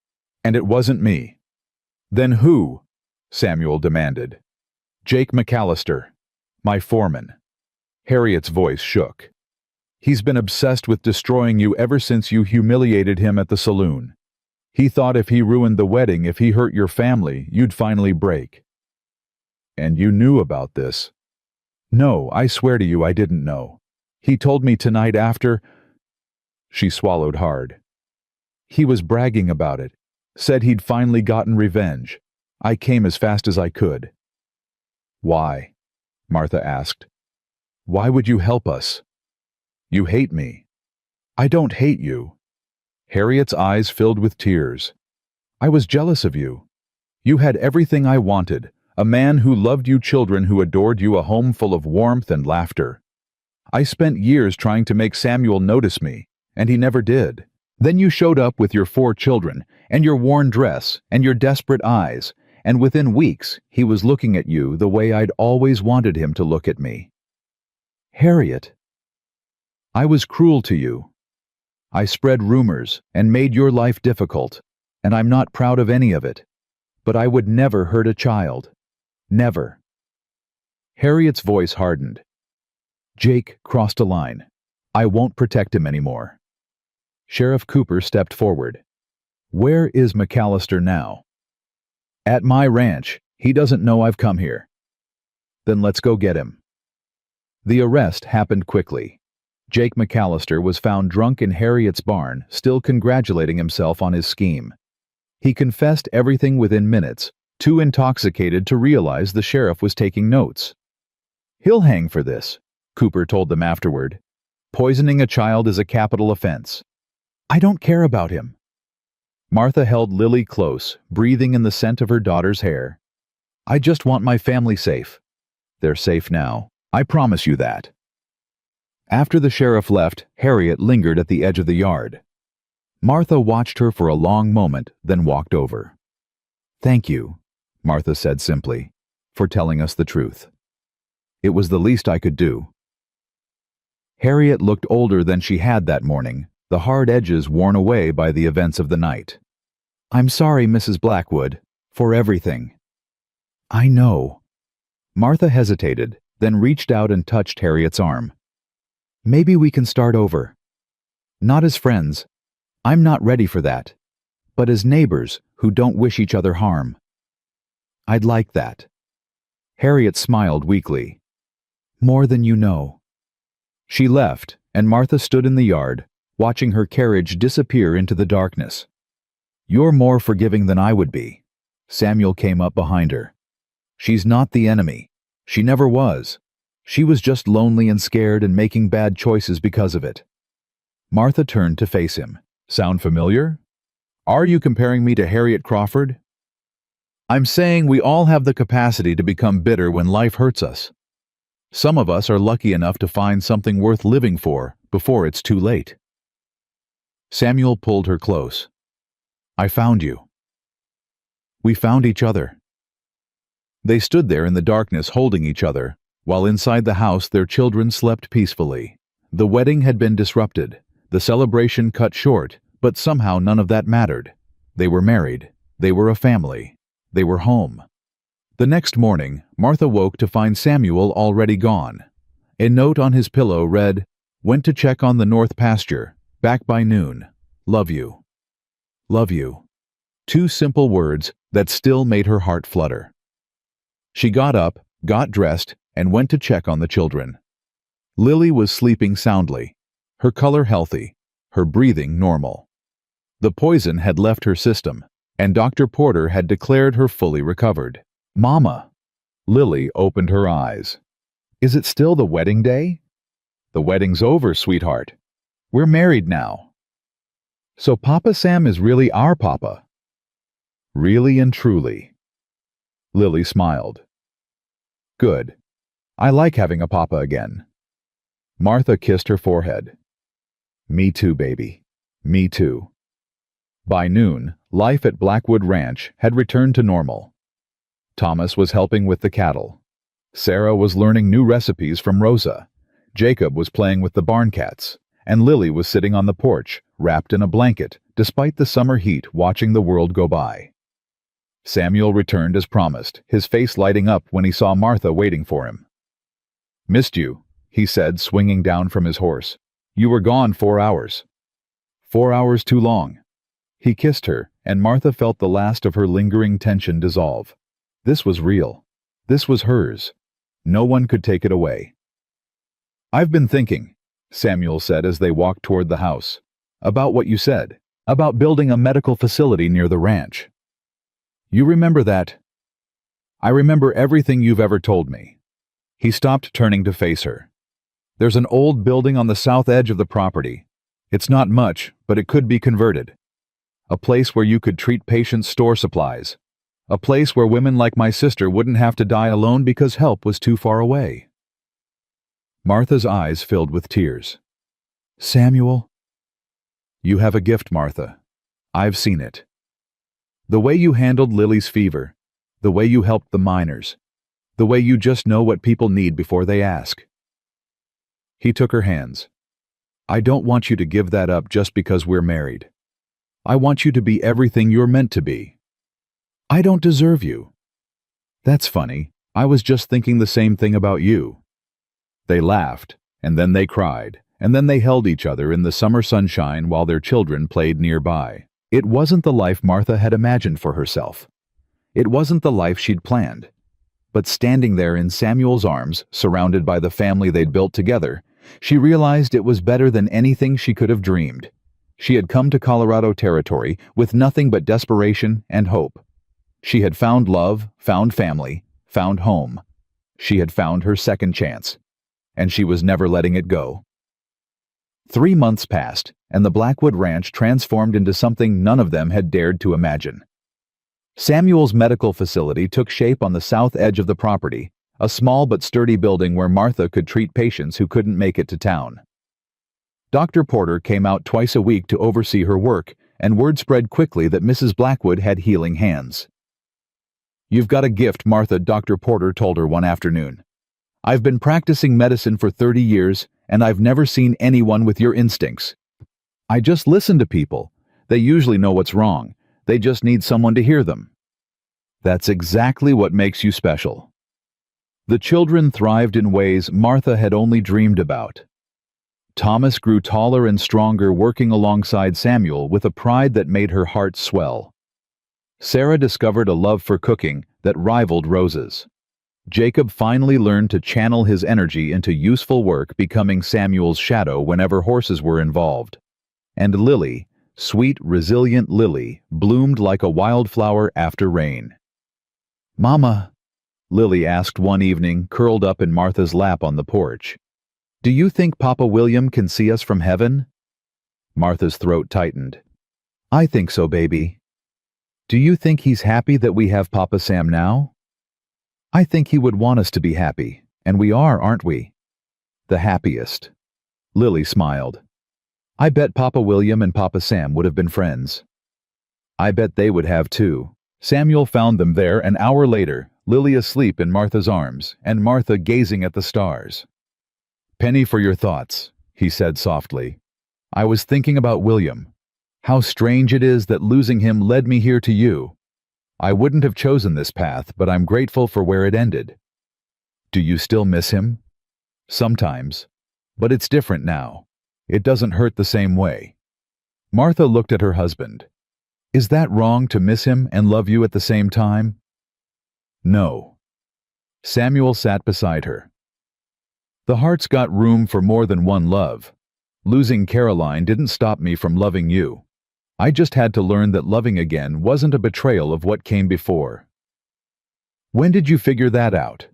Speaker 1: and it wasn't me. Then who? Samuel demanded. Jake McAllister, my foreman. Harriet's voice shook. He's been obsessed with destroying you ever since you humiliated him at the saloon. He thought if he ruined the wedding, if he hurt your family, you'd finally break. And you knew about this? No, I swear to you I didn't know. He told me tonight after— She swallowed hard. He was bragging about it, said he'd finally gotten revenge. I came as fast as I could. Why? Martha asked. Why would you help us? You hate me. I don't hate you. Harriet's eyes filled with tears. I was jealous of you. You had everything I wanted, a man who loved you, children who adored you, a home full of warmth and laughter. I spent years trying to make Samuel notice me, and he never did. Then you showed up with your 4 children, and your worn dress, and your desperate eyes, and within weeks he was looking at you the way I'd always wanted him to look at me. Harriet, I was cruel to you. I spread rumors and made your life difficult, and I'm not proud of any of it. But I would never hurt a child. Never. Harriet's voice hardened. Jake crossed a line. I won't protect him anymore. Sheriff Cooper stepped forward. Where is McAllister now? At my ranch. He doesn't know I've come here. Then let's go get him. The arrest happened quickly. Jake McAllister was found drunk in Harriet's barn, still congratulating himself on his scheme. He confessed everything within minutes, too intoxicated to realize the sheriff was taking notes. He'll hang for this, Cooper told them afterward. Poisoning a child is a capital offense. I don't care about him. Martha held Lily close, breathing in the scent of her daughter's hair. I just want my family safe. They're safe now. I promise you that. After the sheriff left, Harriet lingered at the edge of the yard. Martha watched her for a long moment, then walked over. Thank you, Martha said simply, for telling us the truth. It was the least I could do. Harriet looked older than she had that morning, the hard edges worn away by the events of the night. I'm sorry, Mrs. Blackwood, for everything. I know. Martha hesitated, then reached out and touched Harriet's arm. Maybe we can start over. Not as friends. I'm not ready for that. But as neighbors who don't wish each other harm. I'd like that. Harriet smiled weakly. More than you know. She left, and Martha stood in the yard, watching her carriage disappear into the darkness. You're more forgiving than I would be. Samuel came up behind her. She's not the enemy. She never was. She was just lonely and scared and making bad choices because of it. Martha turned to face him. Sound familiar? Are you comparing me to Harriet Crawford? I'm saying we all have the capacity to become bitter when life hurts us. Some of us are lucky enough to find something worth living for before it's too late. Samuel pulled her close. I found you. We found each other. They stood there in the darkness holding each other, while inside the house their children slept peacefully. The wedding had been disrupted, the celebration cut short, but somehow none of that mattered. They were married. They were a family. They were home. The next morning, Martha woke to find Samuel already gone. A note on his pillow read, Went to check on the north pasture. Back by noon. Love you. Love you. 2 simple words that still made her heart flutter. She got up, got dressed, and went to check on the children. Lily was sleeping soundly, her color healthy, her breathing normal. The poison had left her system, and Dr. Porter had declared her fully recovered. Mama! Lily opened her eyes. Is it still the wedding day? The wedding's over, sweetheart. We're married now. So Papa Sam is really our papa. Really and truly. Lily smiled. Good. I like having a papa again. Martha kissed her forehead. Me too, baby. Me too. By noon, life at Blackwood Ranch had returned to normal. Thomas was helping with the cattle. Sarah was learning new recipes from Rosa. Jacob was playing with the barn cats, and Lily was sitting on the porch, wrapped in a blanket, despite the summer heat, watching the world go by. Samuel returned as promised, his face lighting up when he saw Martha waiting for him. Missed you, he said, swinging down from his horse. You were gone 4 hours. 4 hours too long. He kissed her, and Martha felt the last of her lingering tension dissolve. This was real. This was hers. No one could take it away. I've been thinking, Samuel said as they walked toward the house, about what you said, about building a medical facility near the ranch. You remember that? I remember everything you've ever told me. He stopped, turning to face her. There's an old building on the south edge of the property. It's not much, but it could be converted. A place where you could treat patients' store supplies. A place where women like my sister wouldn't have to die alone because help was too far away. Martha's eyes filled with tears. Samuel? You have a gift, Martha. I've seen it. The way you handled Lily's fever, the way you helped the miners, the way you just know what people need before they ask. He took her hands. I don't want you to give that up just because we're married. I want you to be everything you're meant to be. I don't deserve you. That's funny. I was just thinking the same thing about you. They laughed, and then they cried, and then they held each other in the summer sunshine while their children played nearby. It wasn't the life Martha had imagined for herself. It wasn't the life she'd planned. But standing there in Samuel's arms, surrounded by the family they'd built together, she realized it was better than anything she could have dreamed. She had come to Colorado territory with nothing but desperation and hope. She had found love, found family, found home. She had found her second chance, and she was never letting it go. 3 months passed, and the Blackwood Ranch transformed into something none of them had dared to imagine. Samuel's medical facility took shape on the south edge of the property, a small but sturdy building where Martha could treat patients who couldn't make it to town. Dr. Porter came out twice a week to oversee her work, and word spread quickly that Mrs. Blackwood had healing hands. You've got a gift, Martha, Dr. Porter told her one afternoon. I've been practicing medicine for 30 years, and I've never seen anyone with your instincts. I just listen to people. They usually know what's wrong. They just need someone to hear them. That's exactly what makes you special. The children thrived in ways Martha had only dreamed about. Thomas grew taller and stronger working alongside Samuel with a pride that made her heart swell. Sarah discovered a love for cooking that rivaled Rose's. Jacob finally learned to channel his energy into useful work, becoming Samuel's shadow whenever horses were involved. And Lily, sweet, resilient Lily, bloomed like a wildflower after rain. Mama, Lily asked one evening, curled up in Martha's lap on the porch, do you think Papa William can see us from heaven? Martha's throat tightened. I think so, baby. Do you think he's happy that we have Papa Sam now? I think he would want us to be happy, and we are, aren't we? The happiest. Lily smiled. I bet Papa William and Papa Sam would have been friends. I bet they would have too. Samuel found them there an hour later, Lily asleep in Martha's arms, and Martha gazing at the stars. Penny for your thoughts, he said softly. I was thinking about William. How strange it is that losing him led me here to you. I wouldn't have chosen this path, but I'm grateful for where it ended. Do you still miss him? Sometimes. But it's different now. It doesn't hurt the same way. Martha looked at her husband. Is that wrong to miss him and love you at the same time? No. Samuel sat beside her. The heart's got room for more than one love. Losing Caroline didn't stop me from loving you. I just had to learn that loving again wasn't a betrayal of what came before. When did you figure that out?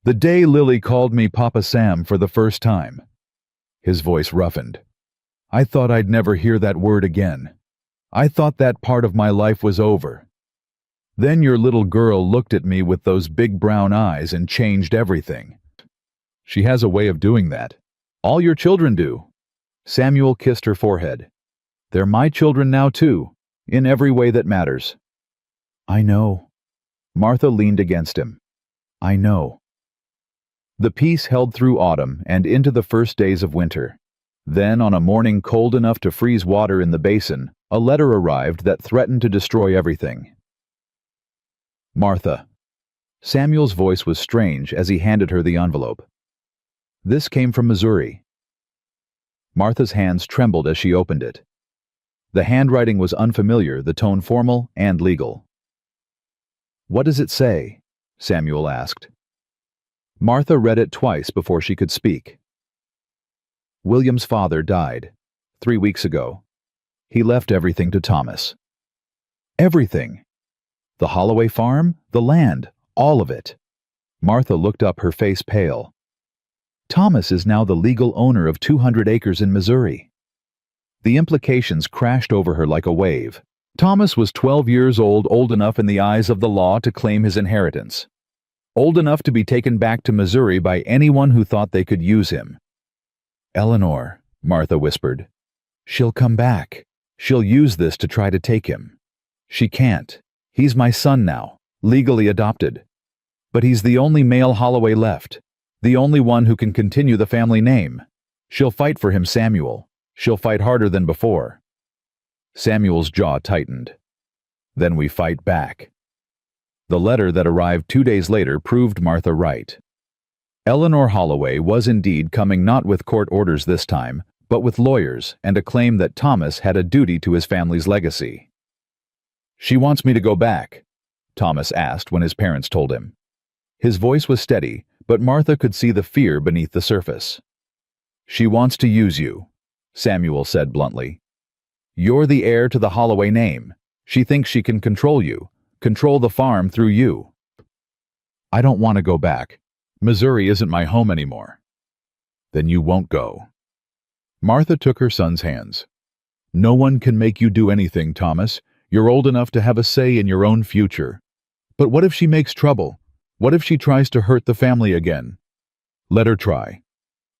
Speaker 1: The day Lily called me Papa Sam for the first time. His voice roughened. I thought I'd never hear that word again. I thought that part of my life was over. Then your little girl looked at me with those big brown eyes and changed everything. She has a way of doing that. All your children do. Samuel kissed her forehead. They're my children now too, in every way that matters. I know. Martha leaned against him. I know. The peace held through autumn and into the first days of winter. Then, on a morning cold enough to freeze water in the basin, a letter arrived that threatened to destroy everything. Martha. Samuel's voice was strange as he handed her the envelope. This came from Missouri. Martha's hands trembled as she opened it. The handwriting was unfamiliar, the tone formal and legal. What does it say? Samuel asked. Martha read it twice before she could speak. William's father died 3 weeks ago. He left everything to Thomas. Everything. The Holloway farm, the land, all of it. Martha looked up, her face pale. Thomas is now the legal owner of 200 acres in Missouri. The implications crashed over her like a wave. Thomas was 12 years old enough in the eyes of the law to claim his inheritance. Old enough to be taken back to Missouri by anyone who thought they could use him. Eleanor, Martha whispered. She'll come back. She'll use this to try to take him. She can't. He's my son now, legally adopted. But he's the only male Holloway left, the only one who can continue the family name. She'll fight for him, Samuel. She'll fight harder than before. Samuel's jaw tightened. Then we fight back. The letter that arrived 2 days later proved Martha right. Eleanor Holloway was indeed coming not with court orders this time, but with lawyers and a claim that Thomas had a duty to his family's legacy. She wants me to go back, Thomas asked when his parents told him. His voice was steady, but Martha could see the fear beneath the surface. She wants to use you, Samuel said bluntly. You're the heir to the Holloway name. She thinks she can control you, control the farm through you. I don't want to go back. Missouri isn't my home anymore. Then you won't go. Martha took her son's hands. No one can make you do anything, Thomas. You're old enough to have a say in your own future. But what if she makes trouble? What if she tries to hurt the family again? Let her try.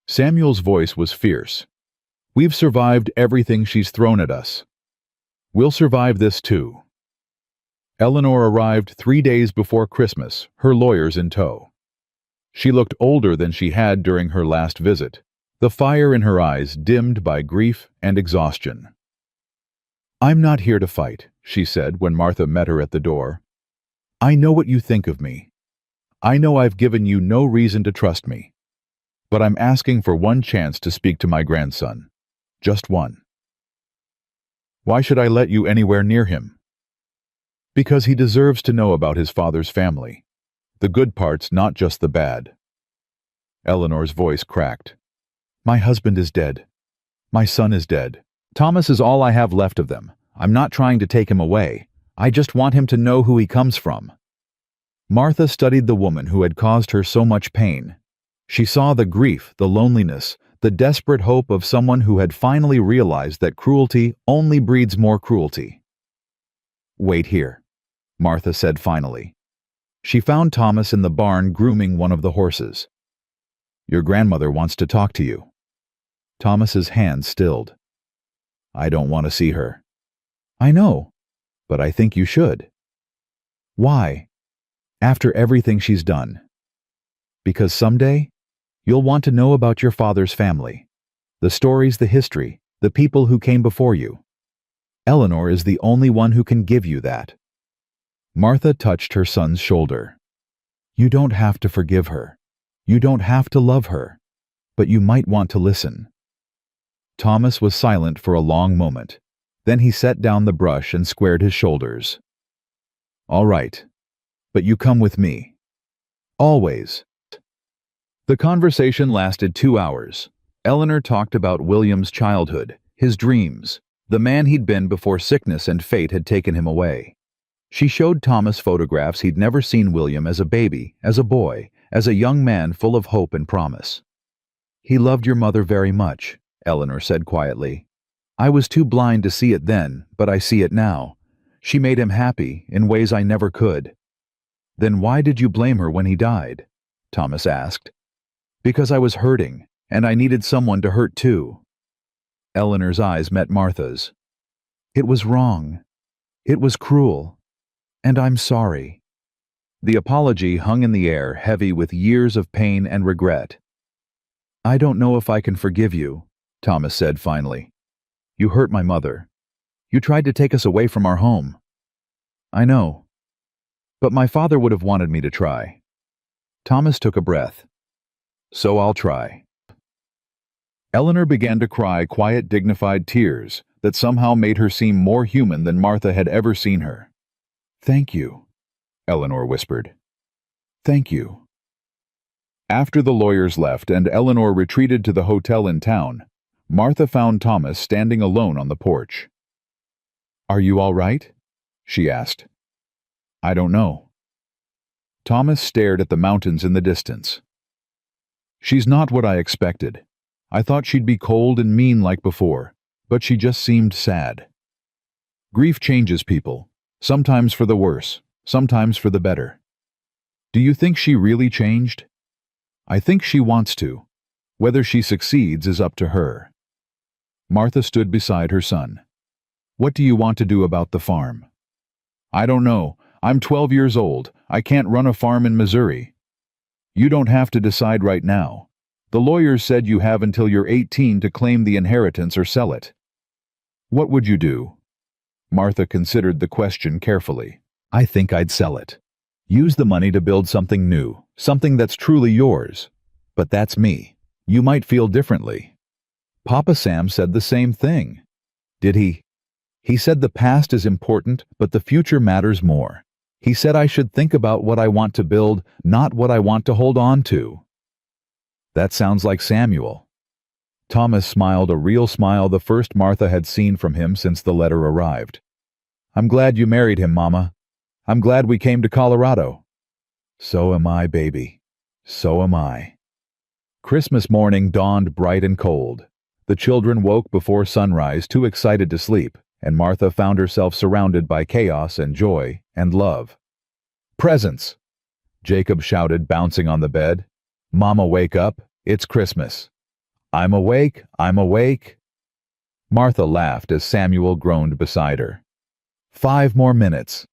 Speaker 1: Samuel's voice was fierce. We've survived everything she's thrown at us. We'll survive this too. Eleanor arrived 3 days before Christmas, her lawyers in tow. She looked older than she had during her last visit, the fire in her eyes dimmed by grief and exhaustion. I'm not here to fight, she said when Martha met her at the door. I know what you think of me. I know I've given you no reason to trust me. But I'm asking for one chance to speak to my grandson. Just one. Why should I let you anywhere near him? Because he deserves to know about his father's family. The good parts, not just the bad. Eleanor's voice cracked. My husband is dead. My son is dead. Thomas is all I have left of them. I'm not trying to take him away. I just want him to know who he comes from. Martha studied the woman who had caused her so much pain. She saw the grief, the loneliness, the desperate hope of someone who had finally realized that cruelty only breeds more cruelty. Wait here, Martha said finally. She found Thomas in the barn grooming one of the horses. Your grandmother wants to talk to you. Thomas's hand stilled. I don't want to see her. I know, but I think you should. Why? After everything she's done. Because someday, you'll want to know about your father's family. The stories, the history, the people who came before you. Eleanor is the only one who can give you that. Martha touched her son's shoulder. You don't have to forgive her. You don't have to love her. But you might want to listen. Thomas was silent for a long moment. Then he set down the brush and squared his shoulders. All right, but you come with me. Always. The conversation lasted 2 hours. Eleanor talked about William's childhood, his dreams, the man he'd been before sickness and fate had taken him away. She showed Thomas photographs he'd never seen William as a baby, as a boy, as a young man full of hope and promise. "He loved your mother very much," Eleanor said quietly. "I was too blind to see it then, but I see it now. She made him happy in ways I never could." "Then why did you blame her when he died?" Thomas asked. "Because I was hurting, and I needed someone to hurt too." Eleanor's eyes met Martha's. "It was wrong. It was cruel. And I'm sorry." The apology hung in the air, heavy with years of pain and regret. "I don't know if I can forgive you," Thomas said finally. "You hurt my mother. You tried to take us away from our home." "I know. But my father would have wanted me to try." Thomas took a breath. "So I'll try." Eleanor began to cry quiet, dignified tears that somehow made her seem more human than Martha had ever seen her. "Thank you," Eleanor whispered. "Thank you." After the lawyers left and Eleanor retreated to the hotel in town, Martha found Thomas standing alone on the porch. "Are you all right?" she asked. "I don't know." Thomas stared at the mountains in the distance. "She's not what I expected. I thought she'd be cold and mean like before, but she just seemed sad. Grief changes people, sometimes for the worse, sometimes for the better. Do you think she really changed?" "I think she wants to. Whether she succeeds is up to her." Martha stood beside her son. "What do you want to do about the farm?" "I don't know. I'm 12 years old. I can't run a farm in Missouri." "You don't have to decide right now. The lawyers said you have until you're 18 to claim the inheritance or sell it." "What would you do?" Martha considered the question carefully. "I think I'd sell it. Use the money to build something new, something that's truly yours. But that's me. You might feel differently." "Papa Sam said the same thing." "Did he?" "He said the past is important, but the future matters more. He said I should think about what I want to build, not what I want to hold on to." "That sounds like Samuel." Thomas smiled a real smile, the first Martha had seen from him since the letter arrived. "I'm glad you married him, Mama. I'm glad we came to Colorado." "So am I, baby. So am I." Christmas morning dawned bright and cold. The children woke before sunrise, too excited to sleep, and Martha found herself surrounded by chaos and joy and love. "Presents!" Jacob shouted, bouncing on the bed. "Mama, wake up. It's Christmas." "I'm awake. I'm awake." Martha laughed as Samuel groaned beside her. 5 more minutes."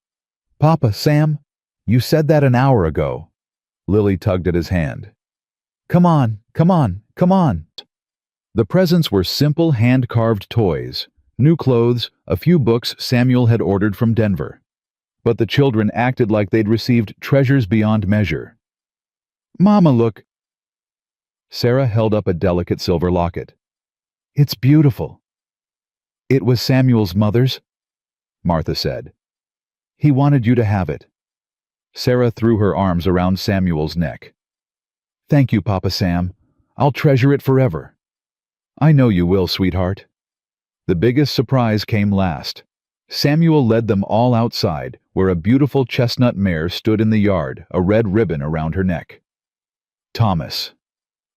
Speaker 1: "Papa, Sam, you said that an hour ago." Lily tugged at his hand. "Come on, come on, come on." The presents were simple hand-carved toys, new clothes, a few books Samuel had ordered from Denver. But the children acted like they'd received treasures beyond measure. "Mama, look." Sarah held up a delicate silver locket. "It's beautiful." "It was Samuel's mother's," Martha said. "He wanted you to have it." Sarah threw her arms around Samuel's neck. "Thank you, Papa Sam. I'll treasure it forever." "I know you will, sweetheart." The biggest surprise came last. Samuel led them all outside, where a beautiful chestnut mare stood in the yard, a red ribbon around her neck. "Thomas."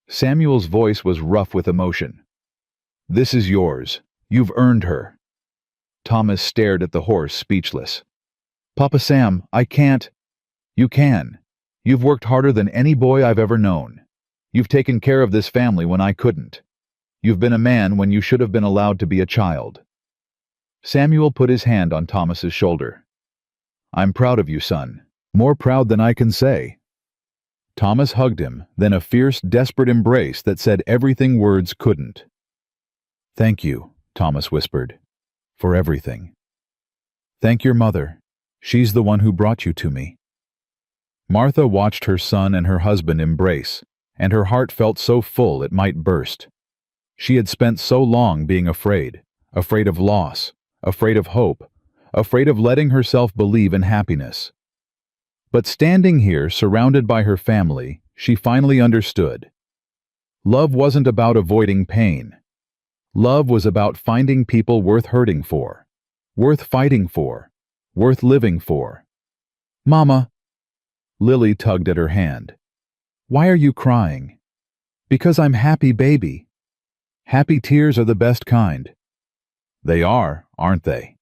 Speaker 1: Samuel's voice was rough with emotion. "This is yours. You've earned her." Thomas stared at the horse, speechless. "Papa Sam, I can't." "You can. You've worked harder than any boy I've ever known. You've taken care of this family when I couldn't. You've been a man when you should have been allowed to be a child." Samuel put his hand on Thomas's shoulder. "I'm proud of you, son. More proud than I can say." Thomas hugged him, then a fierce, desperate embrace that said everything words couldn't. "Thank you," Thomas whispered, "for everything. Thank your mother. She's the one who brought you to me." Martha watched her son and her husband embrace, and her heart felt so full it might burst. She had spent so long being afraid, afraid of loss, afraid of hope, afraid of letting herself believe in happiness. But standing here, surrounded by her family, she finally understood. Love wasn't about avoiding pain. Love was about finding people worth hurting for, worth fighting for, worth living for. Mama! Lily tugged at her hand. Why are you crying? Because I'm happy, baby. Happy tears are the best kind. They are, aren't they?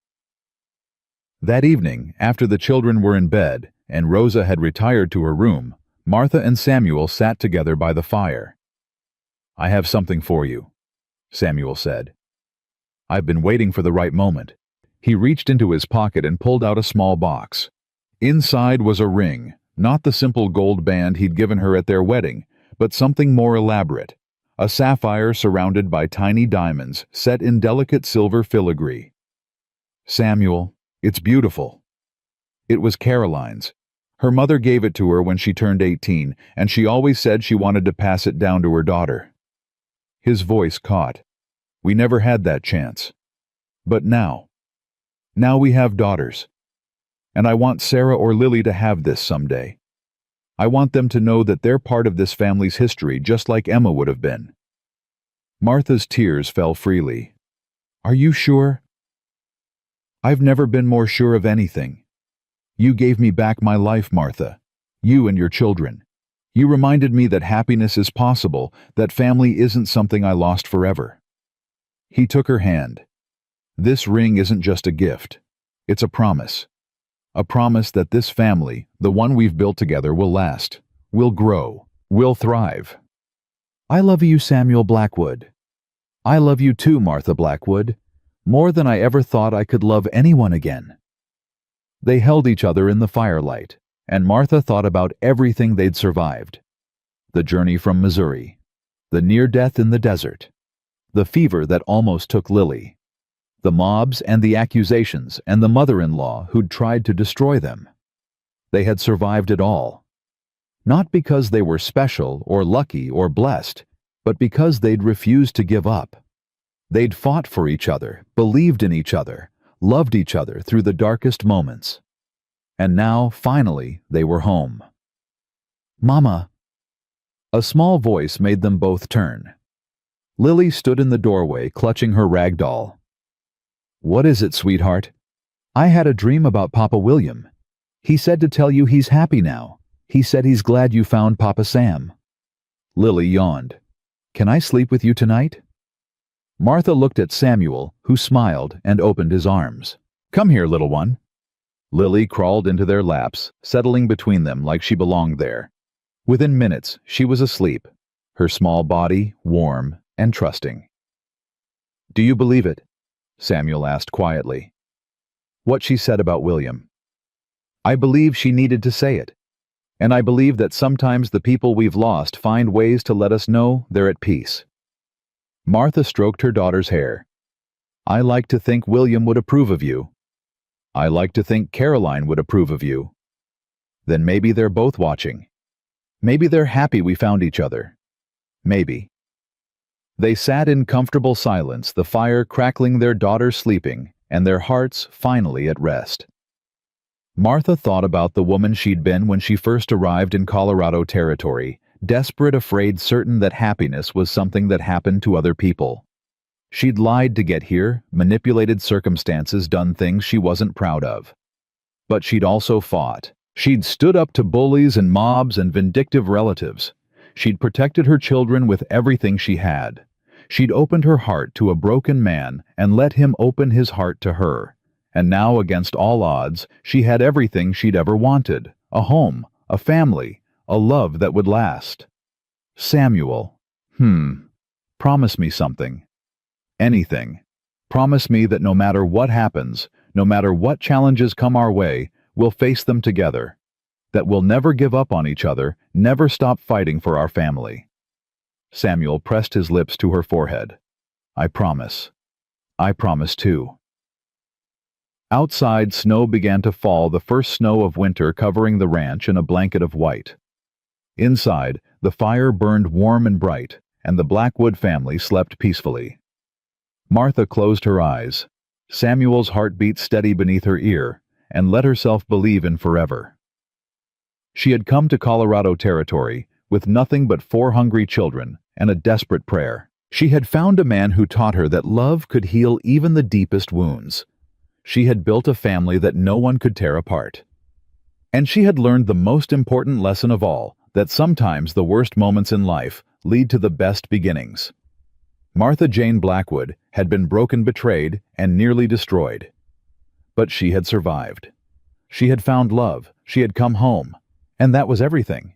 Speaker 1: That evening, after the children were in bed and Rosa had retired to her room, Martha and Samuel sat together by the fire. I have something for you, Samuel said. I've been waiting for the right moment. He reached into his pocket and pulled out a small box. Inside was a ring, not the simple gold band he'd given her at their wedding, but something more elaborate, a sapphire surrounded by tiny diamonds set in delicate silver filigree. Samuel, it's beautiful. It was Caroline's. Her mother gave it to her when she turned 18, and she always said she wanted to pass it down to her daughter. His voice caught. We never had that chance. But now we have daughters. And I want Sarah or Lily to have this someday. I want them to know that they're part of this family's history just like Emma would have been. Martha's tears fell freely. Are you sure? I've never been more sure of anything. You gave me back my life, Martha. You and your children. You reminded me that happiness is possible, that family isn't something I lost forever. He took her hand. This ring isn't just a gift. It's a promise. A promise that this family, the one we've built together, will last, will grow, will thrive. I love you, Samuel Blackwood. I love you too, Martha Blackwood, more than I ever thought I could love anyone again. They held each other in the firelight, and Martha thought about everything they'd survived. The journey from Missouri, the near death in the desert, the fever that almost took Lily, the mobs and the accusations and the mother-in-law who'd tried to destroy them. They had survived it all. Not because they were special or lucky or blessed, but because they'd refused to give up. They'd fought for each other, believed in each other, loved each other through the darkest moments. And now, finally, they were home. Mama! A small voice made them both turn. Lily stood in the doorway, clutching her rag doll. What is it, sweetheart? I had a dream about Papa William. He said to tell you he's happy now. He said he's glad you found Papa Sam. Lily yawned. Can I sleep with you tonight? Martha looked at Samuel, who smiled and opened his arms. Come here, little one. Lily crawled into their laps, settling between them like she belonged there. Within minutes, she was asleep, her small body warm and trusting. Do you believe it? Samuel asked quietly. What she said about William. I believe she needed to say it. And I believe that sometimes the people we've lost find ways to let us know they're at peace. Martha stroked her daughter's hair. I like to think William would approve of you. I like to think Caroline would approve of you. Then maybe they're both watching. Maybe they're happy we found each other. Maybe. They sat in comfortable silence, the fire crackling, their daughter sleeping, and their hearts finally at rest. Martha thought about the woman she'd been when she first arrived in Colorado Territory, desperate, afraid, certain that happiness was something that happened to other people. She'd lied to get here, manipulated circumstances, done things she wasn't proud of. But she'd also fought. She'd stood up to bullies and mobs and vindictive relatives. She'd protected her children with everything she had. She'd opened her heart to a broken man and let him open his heart to her. And now, against all odds, she had everything she'd ever wanted. A home, a family, a love that would last. Samuel. Promise me something. Anything. Promise me that no matter what happens, no matter what challenges come our way, we'll face them together. That we'll never give up on each other, never stop fighting for our family. Samuel pressed his lips to her forehead. I promise. I promise too. Outside, snow began to fall, the first snow of winter covering the ranch in a blanket of white. Inside, the fire burned warm and bright, and the Blackwood family slept peacefully. Martha closed her eyes. Samuel's heart beat steady beneath her ear, and let herself believe in forever. She had come to Colorado Territory with nothing but 4 hungry children and a desperate prayer. She had found a man who taught her that love could heal even the deepest wounds. She had built a family that no one could tear apart. And she had learned the most important lesson of all, that sometimes the worst moments in life lead to the best beginnings. Martha Jane Blackwood had been broken, betrayed, and nearly destroyed. But she had survived. She had found love, she had come home, and that was everything.